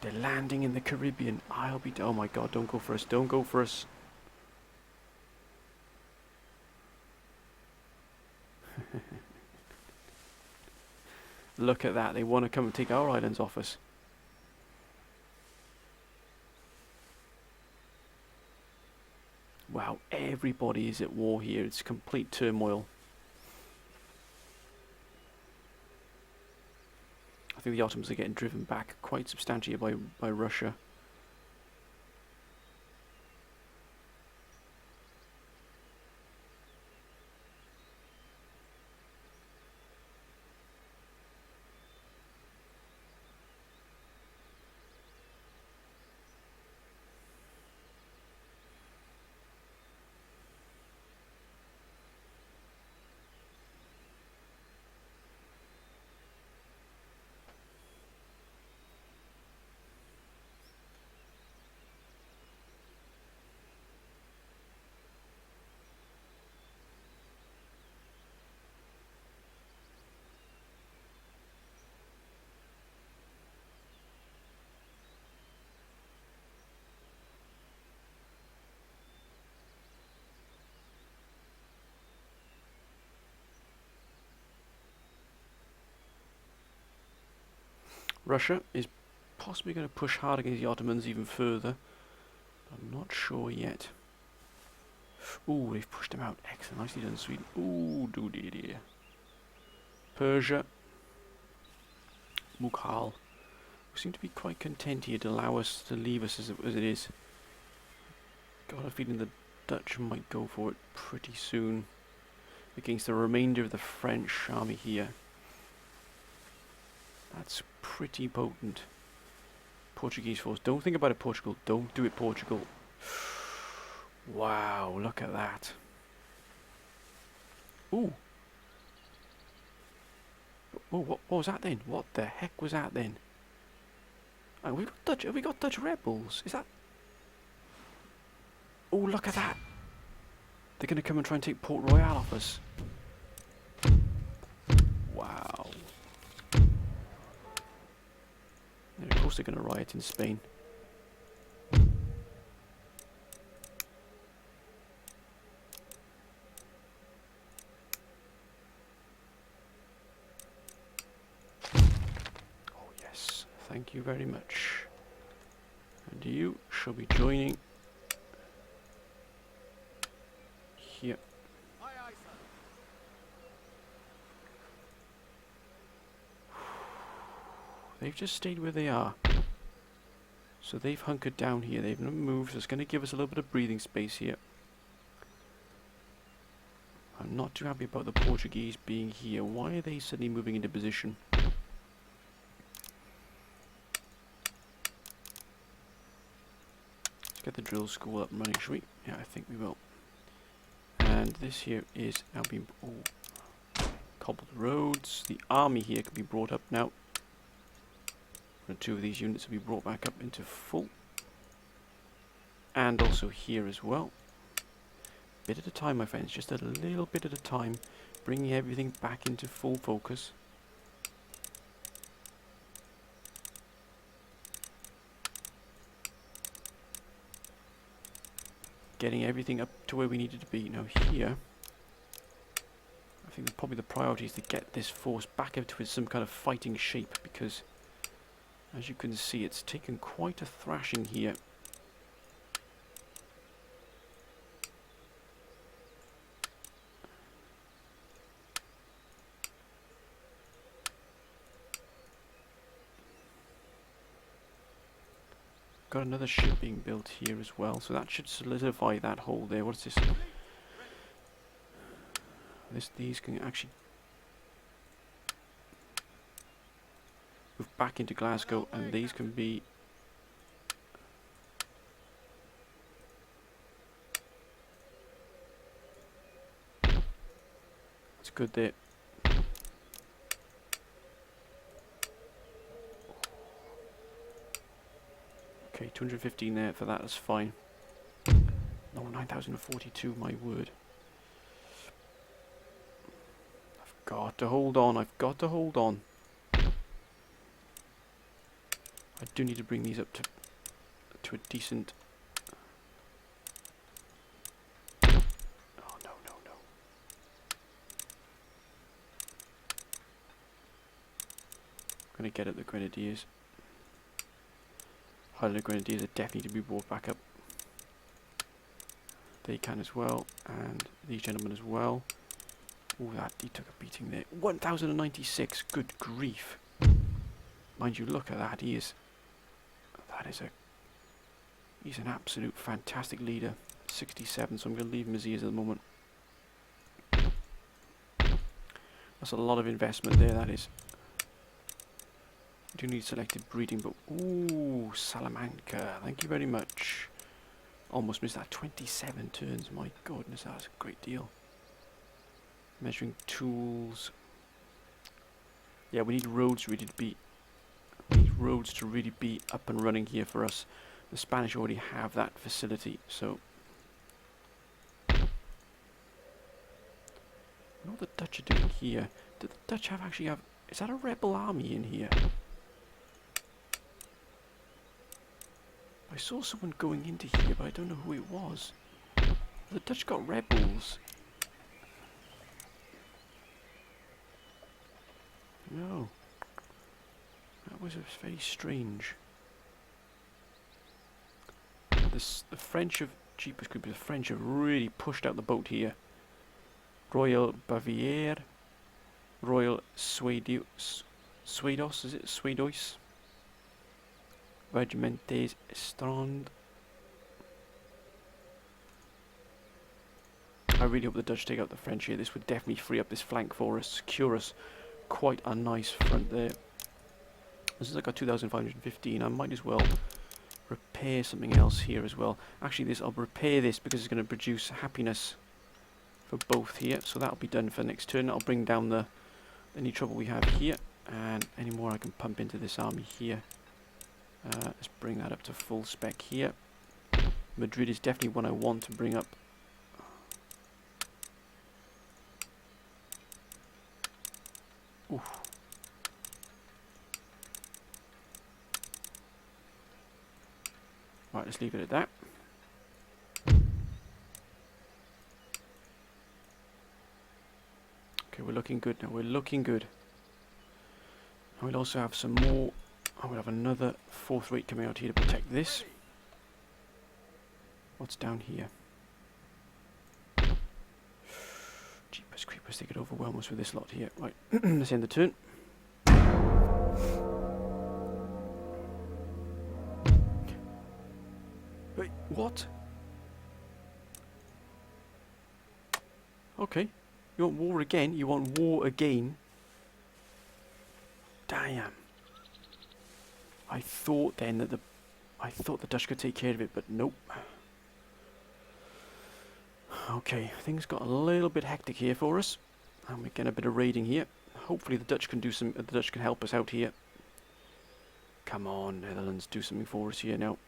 They're landing in the Caribbean. I'll be... Oh my god, don't go for us. Don't go for us. Look at that. They want to come and take our islands off us. Wow, everybody is at war here. It's complete turmoil. I think the Ottomans are getting driven back quite substantially by Russia. Russia is possibly going to push hard against the Ottomans even further. I'm not sure yet. Ooh, they've pushed them out. Excellent. Nicely done, Sweden. Ooh, dear. Persia. Mughal. We seem to be quite content here to allow us to leave us as it is. Got a feeling the Dutch might go for it pretty soon against the remainder of the French army here. That's pretty potent. Portuguese force. Don't think about it, Portugal. Don't do it, Portugal. Wow, look at that. Ooh. Oh, what was that then? What the heck was that then? Oh, have we got Dutch rebels? Is that... Oh, look at that. They're going to come and try and take Port Royal off us. Wow. And of course they're going to riot in Spain. Oh yes, thank you very much. And you shall be joining here. Aye, aye, sir. They've just stayed where they are. So they've hunkered down here. They've not moved. So it's going to give us a little bit of breathing space here. I'm not too happy about the Portuguese being here. Why are they suddenly moving into position? Let's get the drill school up and running, shall we? Yeah, I think we will. And this here is now being cobbled roads. The army here can be brought up now. And 2 of these units will be brought back up into full. And also here as well. Bit at a time, my friends, just a little bit at a time, bringing everything back into full focus. Getting everything up to where we need it to be. Now here, I think probably the priority is to get this force back into some kind of fighting shape, because as you can see, it's taken quite a thrashing here. got another ship being built here as well, so that should solidify that hole there. What's this? These can actually move back into Glasgow, and these can be... That's good there. Okay, 215 there for that, that's fine. No, 9,042, my word. I've got to hold on, I've got to hold on. I do need to bring these up to a decent... Oh, no, no, no. I'm going to get at the Grenadiers. Highland Grenadiers are definitely to be brought back up. They can as well, and these gentlemen as well. Oh, he took a beating there. 1,096, good grief. Mind you, look at that, he's an absolute fantastic leader. 67, so I'm going to leave him as he is at the moment. That's a lot of investment there, that is. I do need selective breeding, but ooh, Salamanca, thank you very much. Almost missed that. 27 turns, my goodness, that's a great deal. Measuring tools. Yeah, we need roads really to be... We need roads to really be up and running here for us. The Spanish already have that facility, so... I know what the Dutch are doing here. Do the Dutch actually have... Is that a rebel army in here? I saw someone going into here, but I don't know who it was. The Dutch got rebels. No. That was very strange. The French have... Jeepers creepers, the French have really pushed out the boat here. Royal Bavière. Royal Suedos, is it? Suedois. Regimentes Strand. I really hope the Dutch take out the French here. This would definitely free up this flank for us, secure us quite a nice front there. This is like a 2,515. I might as well repair something else here as well. Actually, I'll repair this because it's going to produce happiness for both here. So that'll be done for next turn. I'll bring down any trouble we have here, and any more I can pump into this army here. Let's bring that up to full spec here. Madrid is definitely one I want to bring up. Oof. Right, let's leave it at that. Okay, we're looking good now. We're looking good. And we'll also have some more. I will have another fourth rate coming out here to protect this. What's down here? Jeepers creepers, they could overwhelm us with this lot here. Right, let's end the turn. Wait, what? Okay. You want war again? You want war again? Damn. I thought then that the Dutch could take care of it, but nope. Okay, things got a little bit hectic here for us, and we're getting a bit of raiding here. Hopefully the Dutch can the Dutch can help us out here. Come on, Netherlands, do something for us here now.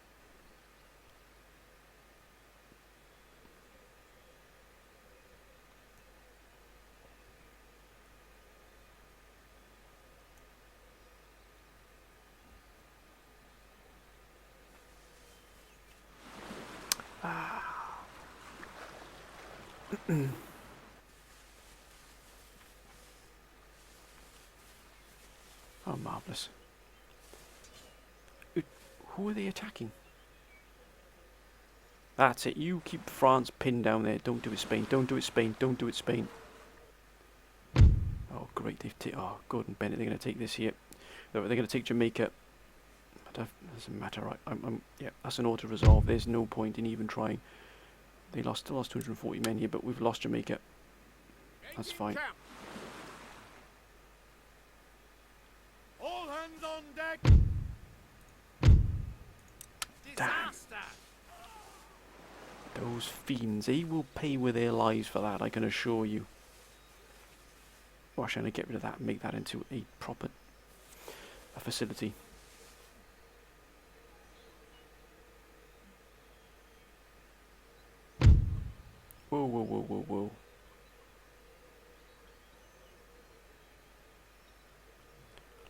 Oh, marvellous. Who are they attacking? That's it. You keep France pinned down there. Don't do it, Spain. Don't do it, Spain. Don't do it, Spain. Oh, great. Oh, Gordon Bennett. They're going to take this here. They're going to take Jamaica. Doesn't matter. Yeah, that's an auto resolve. There's no point in even trying. They still lost 240 men here, but we've lost Jamaica. That's fine. All hands on deck. Damn. Disaster. Those fiends, they will pay with their lives for that, I can assure you. Well, actually, I'm going to get rid of that and make that into a proper facility. Whoa, whoa, whoa, whoa, whoa.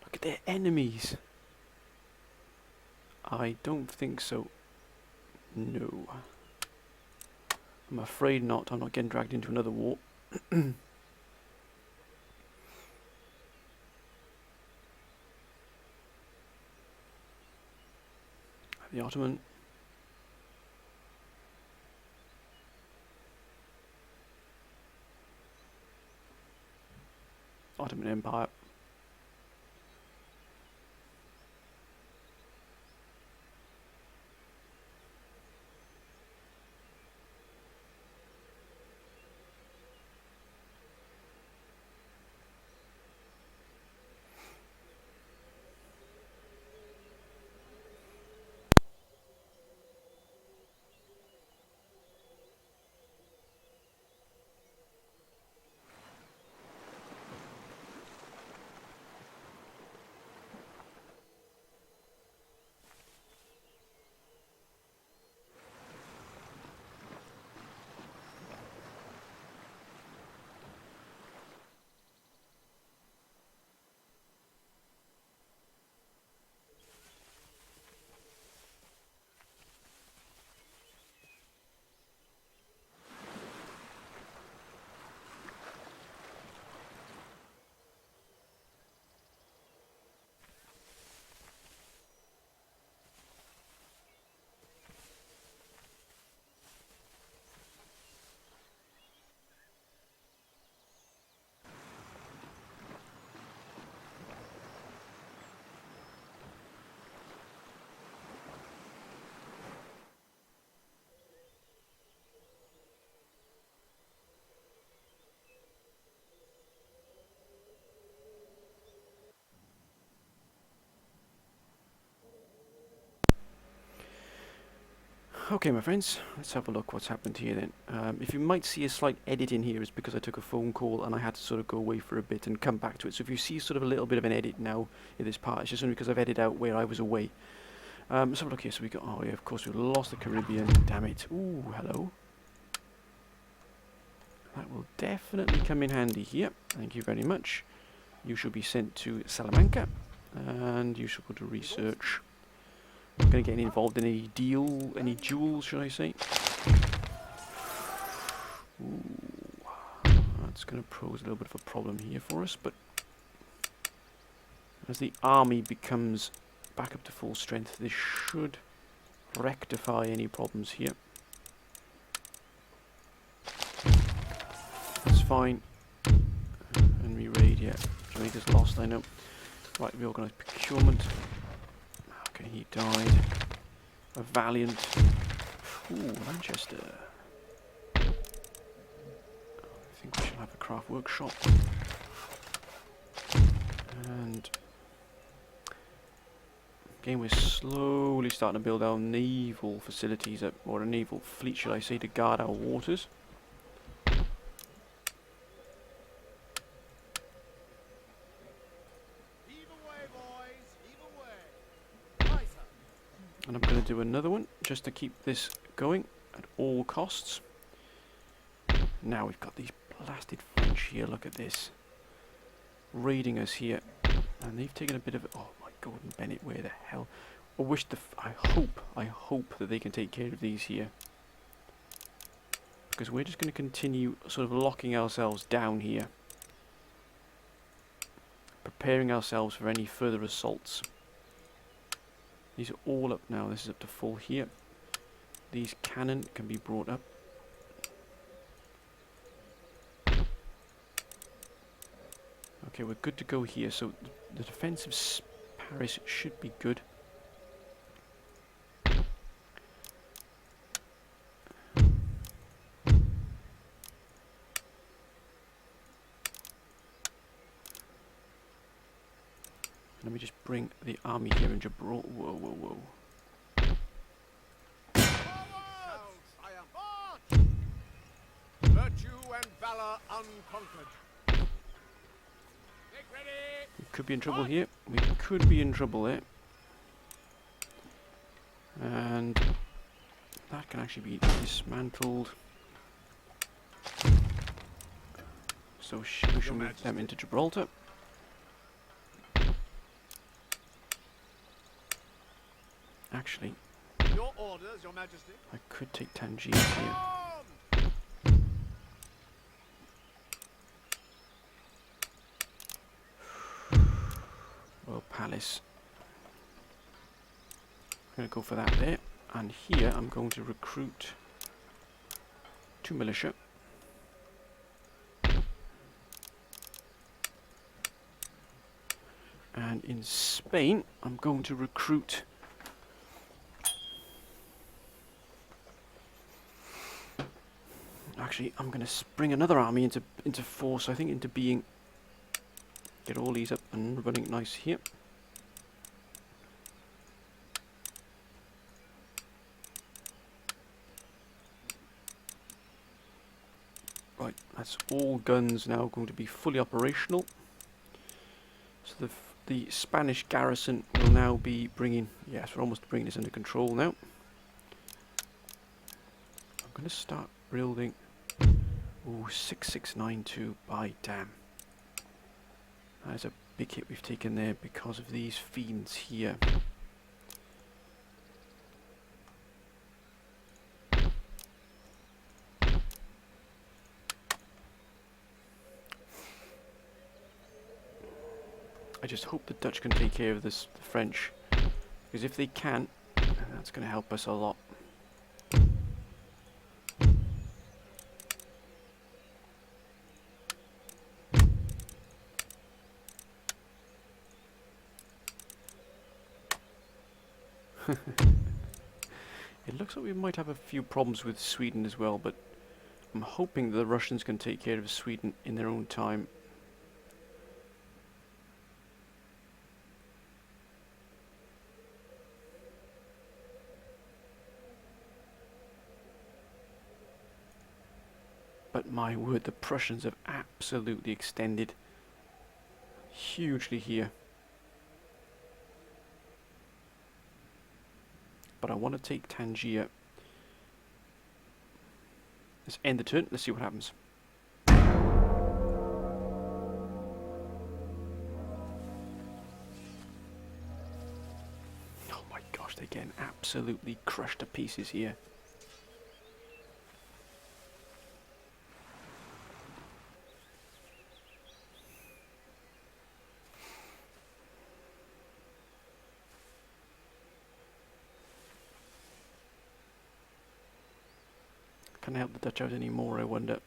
Look at their enemies. I don't think so. No. I'm afraid not. I'm not getting dragged into another war. The Ottoman. Ottoman Empire. Okay, my friends, let's have a look what's happened here then. If you might see a slight edit in here, is because I took a phone call and I had to sort of go away for a bit and come back to it. So if you see sort of a little bit of an edit now in this part, it's just only because I've edited out where I was away. Let's have a look here. So we got, oh yeah, of course we lost the Caribbean. Damn it. Ooh, hello. That will definitely come in handy here. Thank you very much. You should be sent to Salamanca, and you should go to research. I'm going to get involved in any deal, any duels, should I say. Ooh, that's going to pose a little bit of a problem here for us, but as the army becomes back up to full strength, this should rectify any problems here. That's fine. And re-raid, yeah. Jamaica's lost, I know. Right, reorganised procurement. Okay, he died. A valiant. Ooh, Manchester. I think we shall have a craft workshop. And again, we're slowly starting to build our naval facilities up, or a naval fleet, should I say, to guard our waters. And I'm going to do another one just to keep this going at all costs. Now we've got these blasted French here. Look at this, raiding us here, and they've taken a bit of. Oh my Gordon Bennett, where the hell? I hope that they can take care of these here, because we're just going to continue sort of locking ourselves down here, preparing ourselves for any further assaults. These are all up now. This is up to full here. These cannon can be brought up. Okay, we're good to go here. So the defensive Paris should be good. Let me just bring the army here in Gibraltar. Whoa, whoa, whoa. Virtue and valor unconquered. Make ready. We could be in trouble here. We could be in trouble there. And that can actually be dismantled. So we shall move them into Gibraltar. Actually, Your orders, Your Majesty. I could take Tangier here. Royal Palace. I'm going to go for that there. And here I'm going to recruit 2 militia. And in Spain, I'm going to recruit actually, I'm going to bring another army into force, I think, into being. Get all these up and running nice here. Right, that's all guns now going to be fully operational. So the Spanish garrison will now be bringing. Yes, we're almost bringing this under control now. I'm going to start building. Ooh, 6692, by damn. That is a big hit we've taken there because of these fiends here. I just hope the Dutch can take care of the French, because if they can, that's going to help us a lot. It looks like we might have a few problems with Sweden as well, but I'm hoping the Russians can take care of Sweden in their own time. But my word, the Prussians have absolutely extended hugely here. But I want to take Tangier. Let's end the turn. Let's see what happens. Oh my gosh, they're getting absolutely crushed to pieces here. Can I help the Dutch out anymore, I wonder?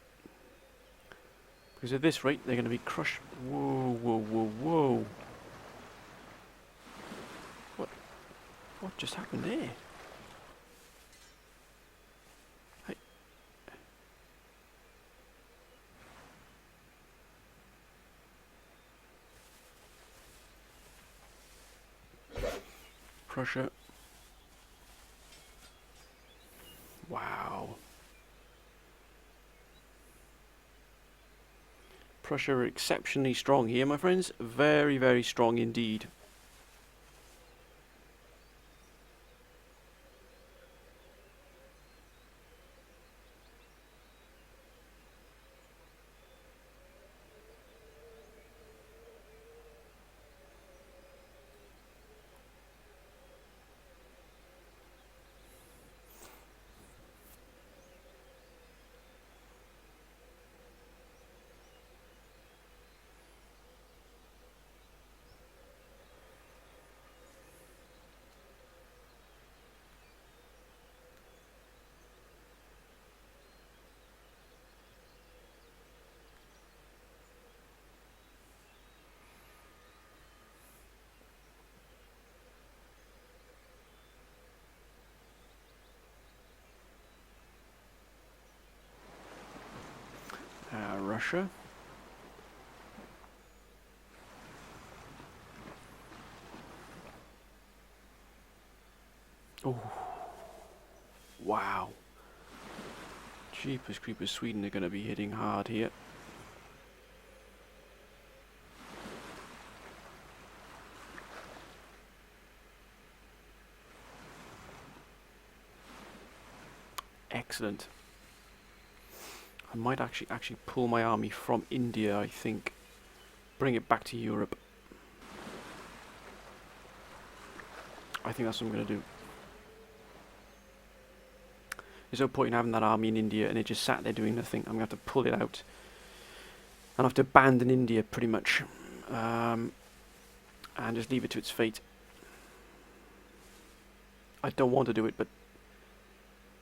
Because at this rate, they're going to be crushed. Whoa, whoa, whoa, whoa. What just happened there? Hey. Prussia. Wow. Prussia are exceptionally strong here, my friends. Very, very strong indeed. Russia. wow. Jeepers creepers, Sweden are going to be hitting hard here. Excellent. I might actually pull my army from India, I think. Bring it back to Europe. I think that's what I'm going to do. There's no point in having that army in India and it just sat there doing nothing. I'm going to have to pull it out. And have to abandon India pretty much. And just leave it to its fate. I don't want to do it, but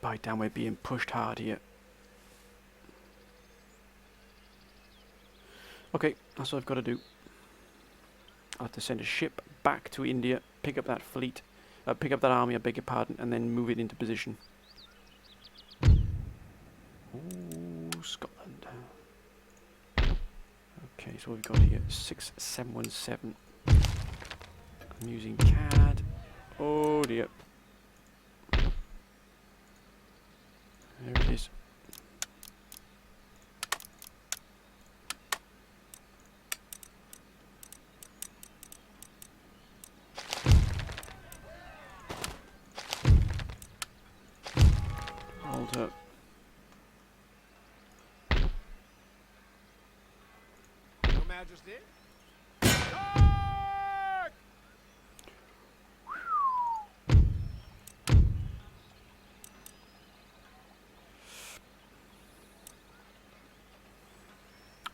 by damn, we're being pushed hard here. Okay, that's what I've got to do. I'll have to send a ship back to India, pick up that fleet, pick up that army, I beg your pardon, and then move it into position. Ooh, Scotland. Okay, so what we've got here, 6717. I'm using CAD. Oh dear. There it is. Hold up. Your Majesty. Charge!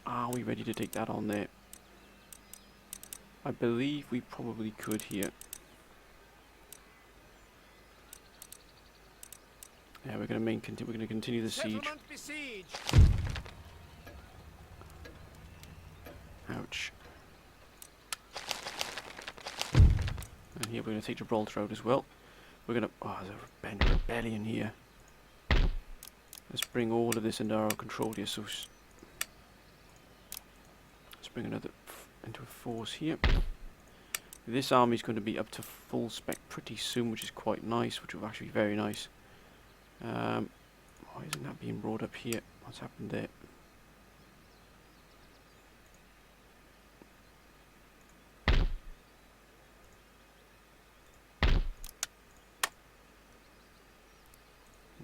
Are we ready to take that on there? I believe we probably could here. Yeah, we're going to continue the siege. Settlement besieged. Ouch. And here we're going to take Gibraltar out as well. We're going to... Oh, there's a rebellion here. Let's bring all of this under our control here. So let's bring another into a force here. This army is going to be up to full spec pretty soon, which is quite nice, which will actually be very nice. Why isn't that being brought up here? What's happened there?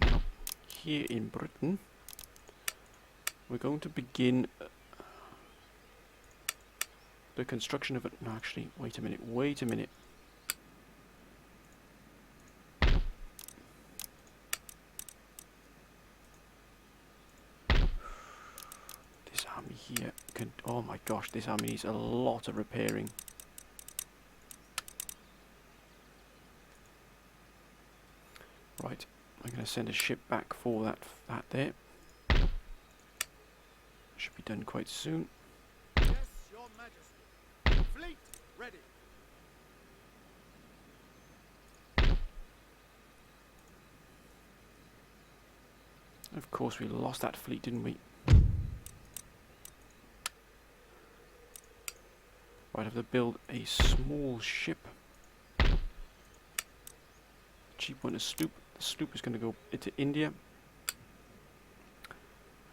Now, here in Britain, we're going to begin the construction of it. No, actually, wait a minute. This army here can... Oh my gosh, this army needs a lot of repairing. Right, I'm going to send a ship back for that there. Should be done quite soon. Yes, Your Majesty. Fleet ready. Of course, we lost that fleet, didn't we? Right, I have to build a small ship. Cheap one, a sloop. The sloop is going to go into India.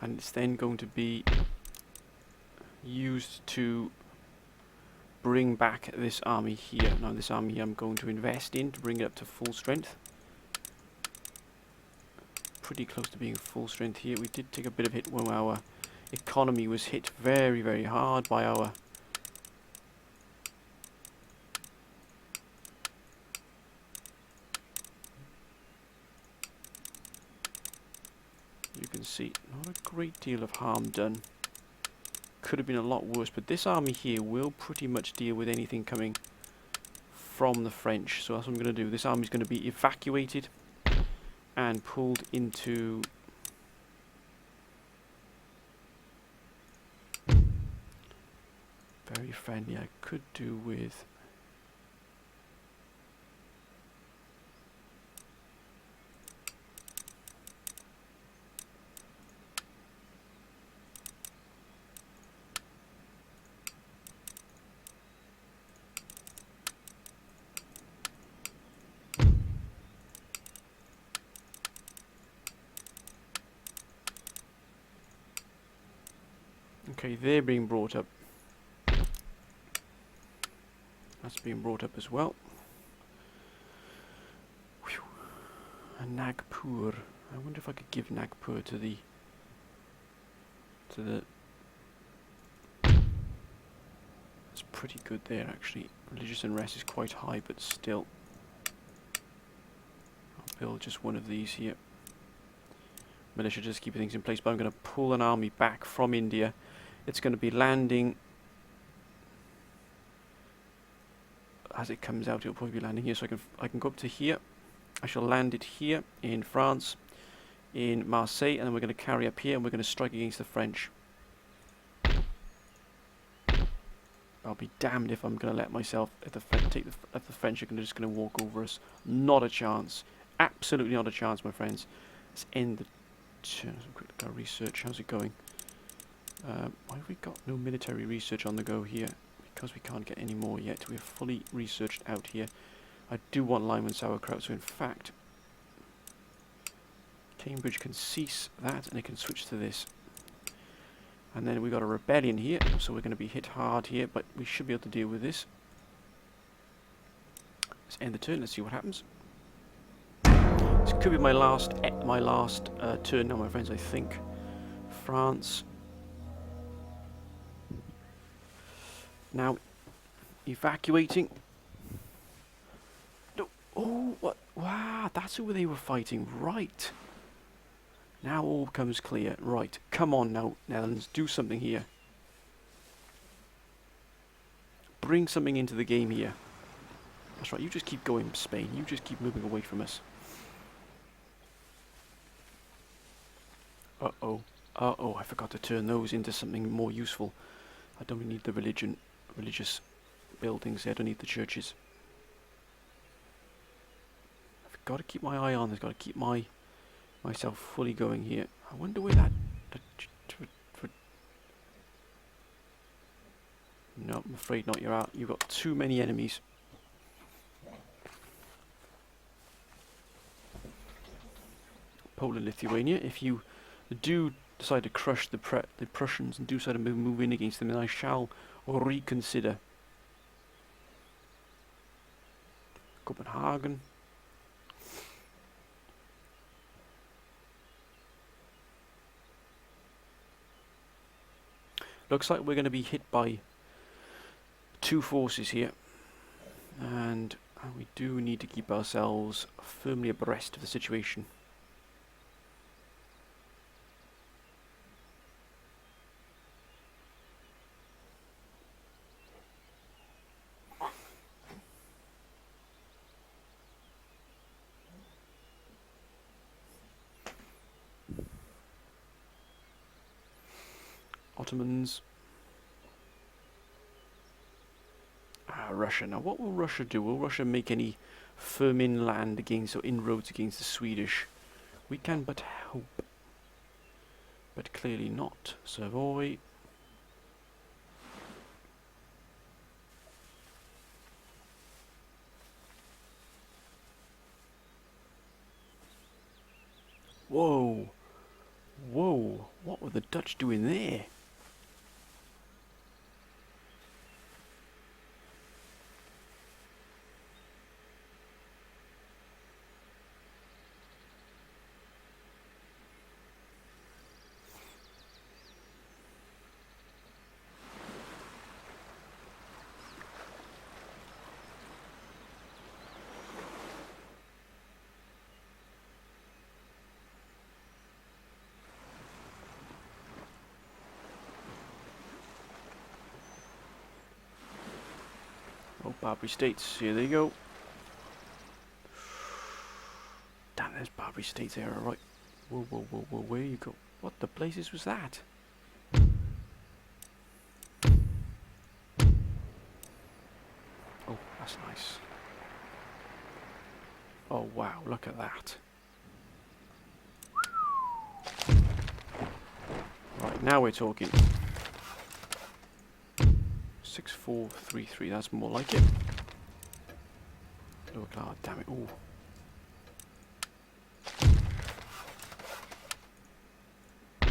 And it's then going to be used to bring back this army here. Now, this army here I'm going to invest in to bring it up to full strength. Pretty close to being full strength here. We did take a bit of hit when our economy was hit very, very hard by our... You can see not a great deal of harm done. Could have been a lot worse, but this army here will pretty much deal with anything coming from the French. So that's what I'm going to do. This army is going to be evacuated and pulled into very friendly. I could do with Okay, they're being brought up. That's being brought up as well. Whew. And Nagpur. I wonder if I could give Nagpur to the... It's pretty good there, actually. Religious unrest is quite high, but still. I'll build just one of these here. Militia just keeping things in place, but I'm going to pull an army back from India. It's going to be landing... As it comes out, it'll probably be landing here, so I can go up to here. I shall land it here in France, in Marseille, and then we're going to carry up here, and we're going to strike against the French. I'll be damned if I'm going to let myself, if the French are just going to walk over us. Not a chance. Absolutely not a chance, my friends. Let's end the turn. Quick look at our research. How's it going? Why have we got no military research on the go here? Because we can't get any more yet. We're fully researched out here. I do want lime and sauerkraut, so in fact, Cambridge can cease that, and it can switch to this. And then we got a rebellion here, so we're going to be hit hard here, but we should be able to deal with this. Let's end the turn. Let's see what happens. This could be my last turn now, my friends. I think France. Now, evacuating. No. Oh, what? Wow, that's who they were fighting. Right. Now all becomes clear. Right. Come on now, Netherlands. Do something here. Bring something into the game here. That's right. You just keep going, Spain. You just keep moving away from us. Uh-oh. Uh-oh. I forgot to turn those into something more useful. I don't need the religious buildings there. I don't need the churches. I've got to keep my eye on. I've got to keep myself fully going here. I wonder where that... No, I'm afraid not. You're out. You've got too many enemies. Poland, Lithuania. If you do decide to crush the Prussians and do decide to move in against them, then I shall reconsider. Copenhagen. Looks like we're going to be hit by two forces here, and we do need to keep ourselves firmly abreast of the situation. Ottomans. Russia. Now, what will Russia do? Will Russia make any firm inland against, or inroads against the Swedish? We can but hope. But clearly not. Savoy. Whoa. Whoa. What were the Dutch doing there? Oh, Barbary States, here they go. Damn, there's Barbary States there, alright. Whoa, whoa, whoa, whoa, where you go? What the blazes was that? Oh, that's nice. Oh, wow, look at that. Right, now we're talking. 6433, that's more like it. Oh, God, damn it. Ooh.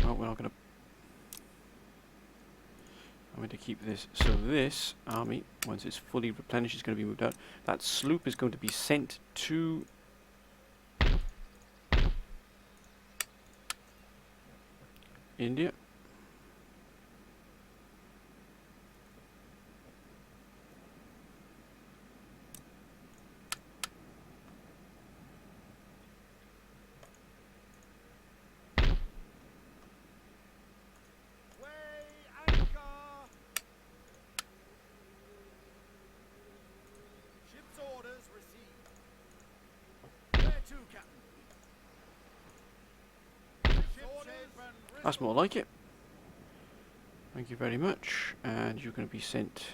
No, we're not going to... going to keep this. So this army, once it's fully replenished, is going to be moved out. That sloop is going to be sent to India. That's more like it. Thank you very much. And you're going to be sent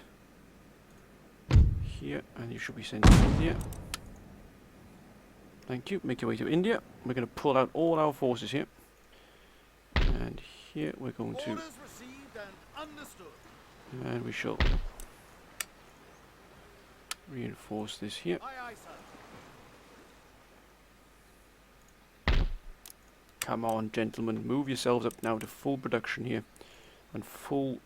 here, and you should be sent to India. Thank you. Make your way to India. We're going to pull out all our forces here. And here we're going to... And we shall reinforce this here. Come on, gentlemen, move yourselves up now to full production here. And full...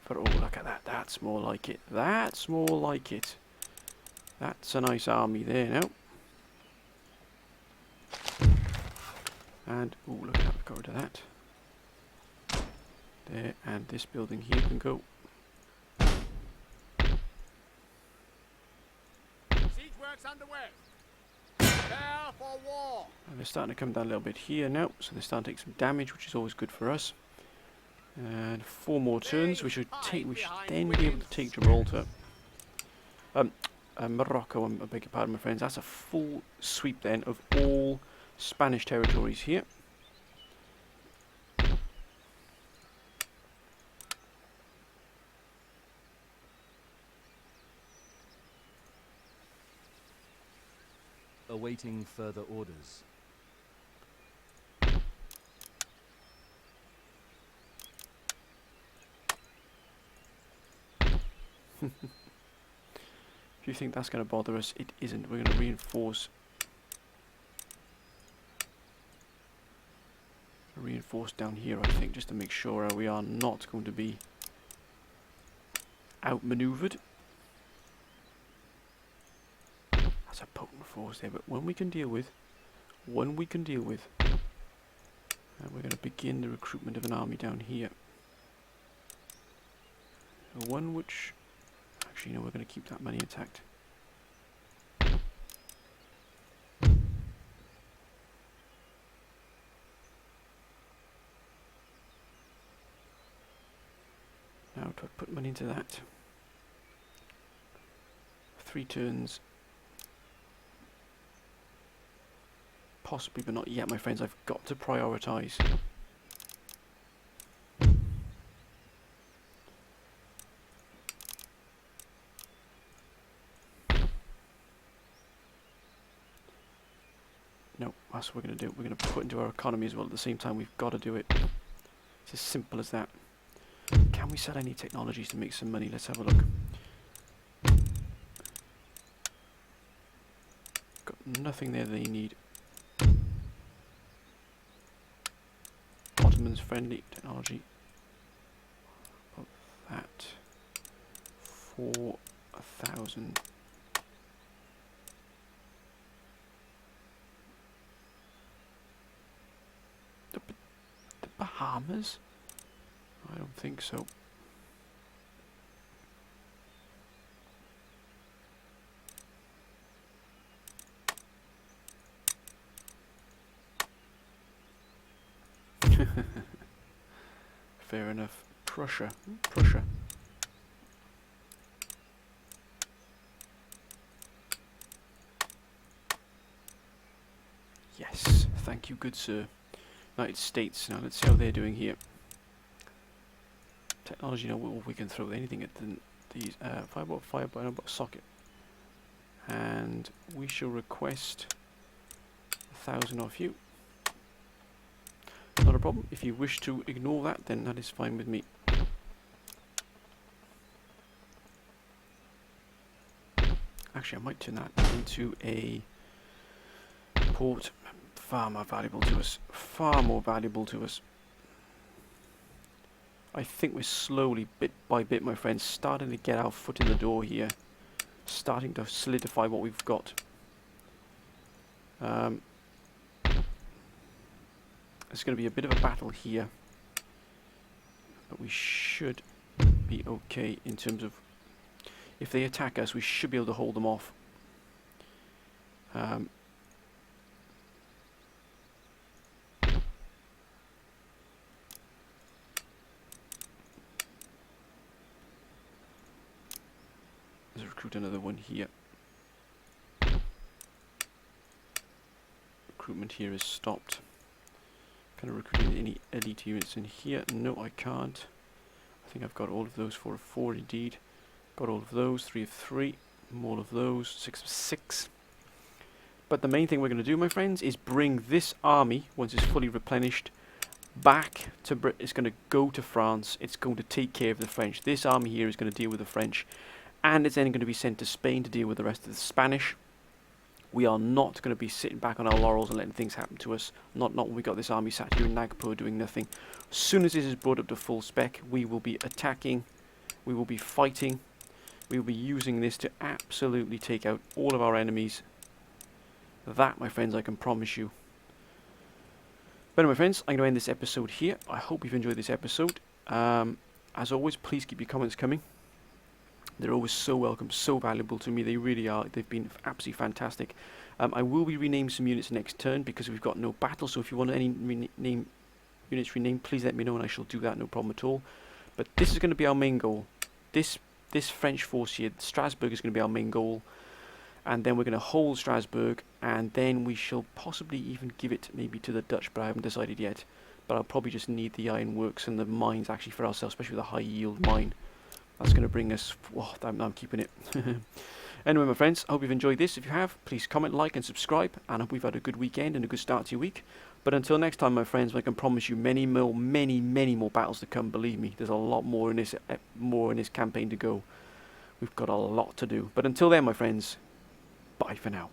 Oh, look at that. That's more like it. That's more like it. That's a nice army there now. And, oh, look at that. We've got rid of that. There, and this building here can go. Siege works underway. Prepare for war. And they're starting to come down a little bit here now, so they're starting to take some damage, which is always good for us. And 4 more turns. We should then be able to take Gibraltar. Morocco. I beg your pardon, my friends. That's a full sweep then of all Spanish territories here. Awaiting further orders. If you think that's going to bother us, it isn't. We're going to reinforce down here, I think, just to make sure we are not going to be outmaneuvered. That's a potent force there, but one we can deal with. We're going to begin the recruitment of an army down here. One which... Actually, no, we're going to keep that money intact. Now, do I put money into that? 3 turns. Possibly, but not yet, my friends. I've got to prioritise. No, that's what we're going to do. We're going to put into our economy as well. At the same time, we've got to do it. It's as simple as that. Can we sell any technologies to make some money? Let's have a look. Got nothing there they need. Ottomans friendly technology. Of that. 4,000. The Bahamas? I don't think so. Fair enough. Prussia. Yes, thank you, good sir. United States. Now let's see how they're doing here. Technology, we can throw anything at these. Fireball, but socket. And we shall request 1,000 off you. Not a problem. If you wish to ignore that, then that is fine with me. Actually, I might turn that into a port. Far more valuable to us. Far more valuable to us. I think we're slowly, bit by bit, my friends, starting to get our foot in the door here. Starting to solidify what we've got. There's going to be a bit of a battle here. But we should be okay in terms of... If they attack us, we should be able to hold them off. Let's recruit another one here. Recruitment here is stopped. Can I recruit any elite units in here? No, I can't. I think I've got all of those, 4 of 4 indeed. Got all of those, 3 of 3. More of those, 6 of 6. But the main thing we're going to do, my friends, is bring this army, once it's fully replenished, back to Britain. It's going to go to France. It's going to take care of the French. This army here is going to deal with the French. And it's then going to be sent to Spain to deal with the rest of the Spanish. We are not going to be sitting back on our laurels and letting things happen to us. Not when we got this army sat here in Nagpur doing nothing. As soon as this is brought up to full spec, we will be attacking. We will be fighting. We will be using this to absolutely take out all of our enemies. That, my friends, I can promise you. But anyway, friends, I'm going to end this episode here. I hope you've enjoyed this episode. As always, please keep your comments coming. They're always so welcome, so valuable to me. They really are. They've been absolutely fantastic. I will be renaming some units next turn because we've got no battle. So if you want any units renamed, please let me know and I shall do that. No problem at all. But this is going to be our main goal. This French force here, Strasbourg, is going to be our main goal. And then we're going to hold Strasbourg, and then we shall possibly even give it maybe to the Dutch, but I haven't decided yet. But I'll probably just need the ironworks and the mines actually for ourselves, especially with a high yield mine. That's going to bring us... Oh, I'm keeping it. Anyway, my friends, I hope you've enjoyed this. If you have, please comment, like and subscribe. And I hope we've had a good weekend and a good start to your week. But until next time, my friends, I can promise you many more battles to come. Believe me, there's a lot more in this campaign to go. We've got a lot to do. But until then, my friends, bye for now.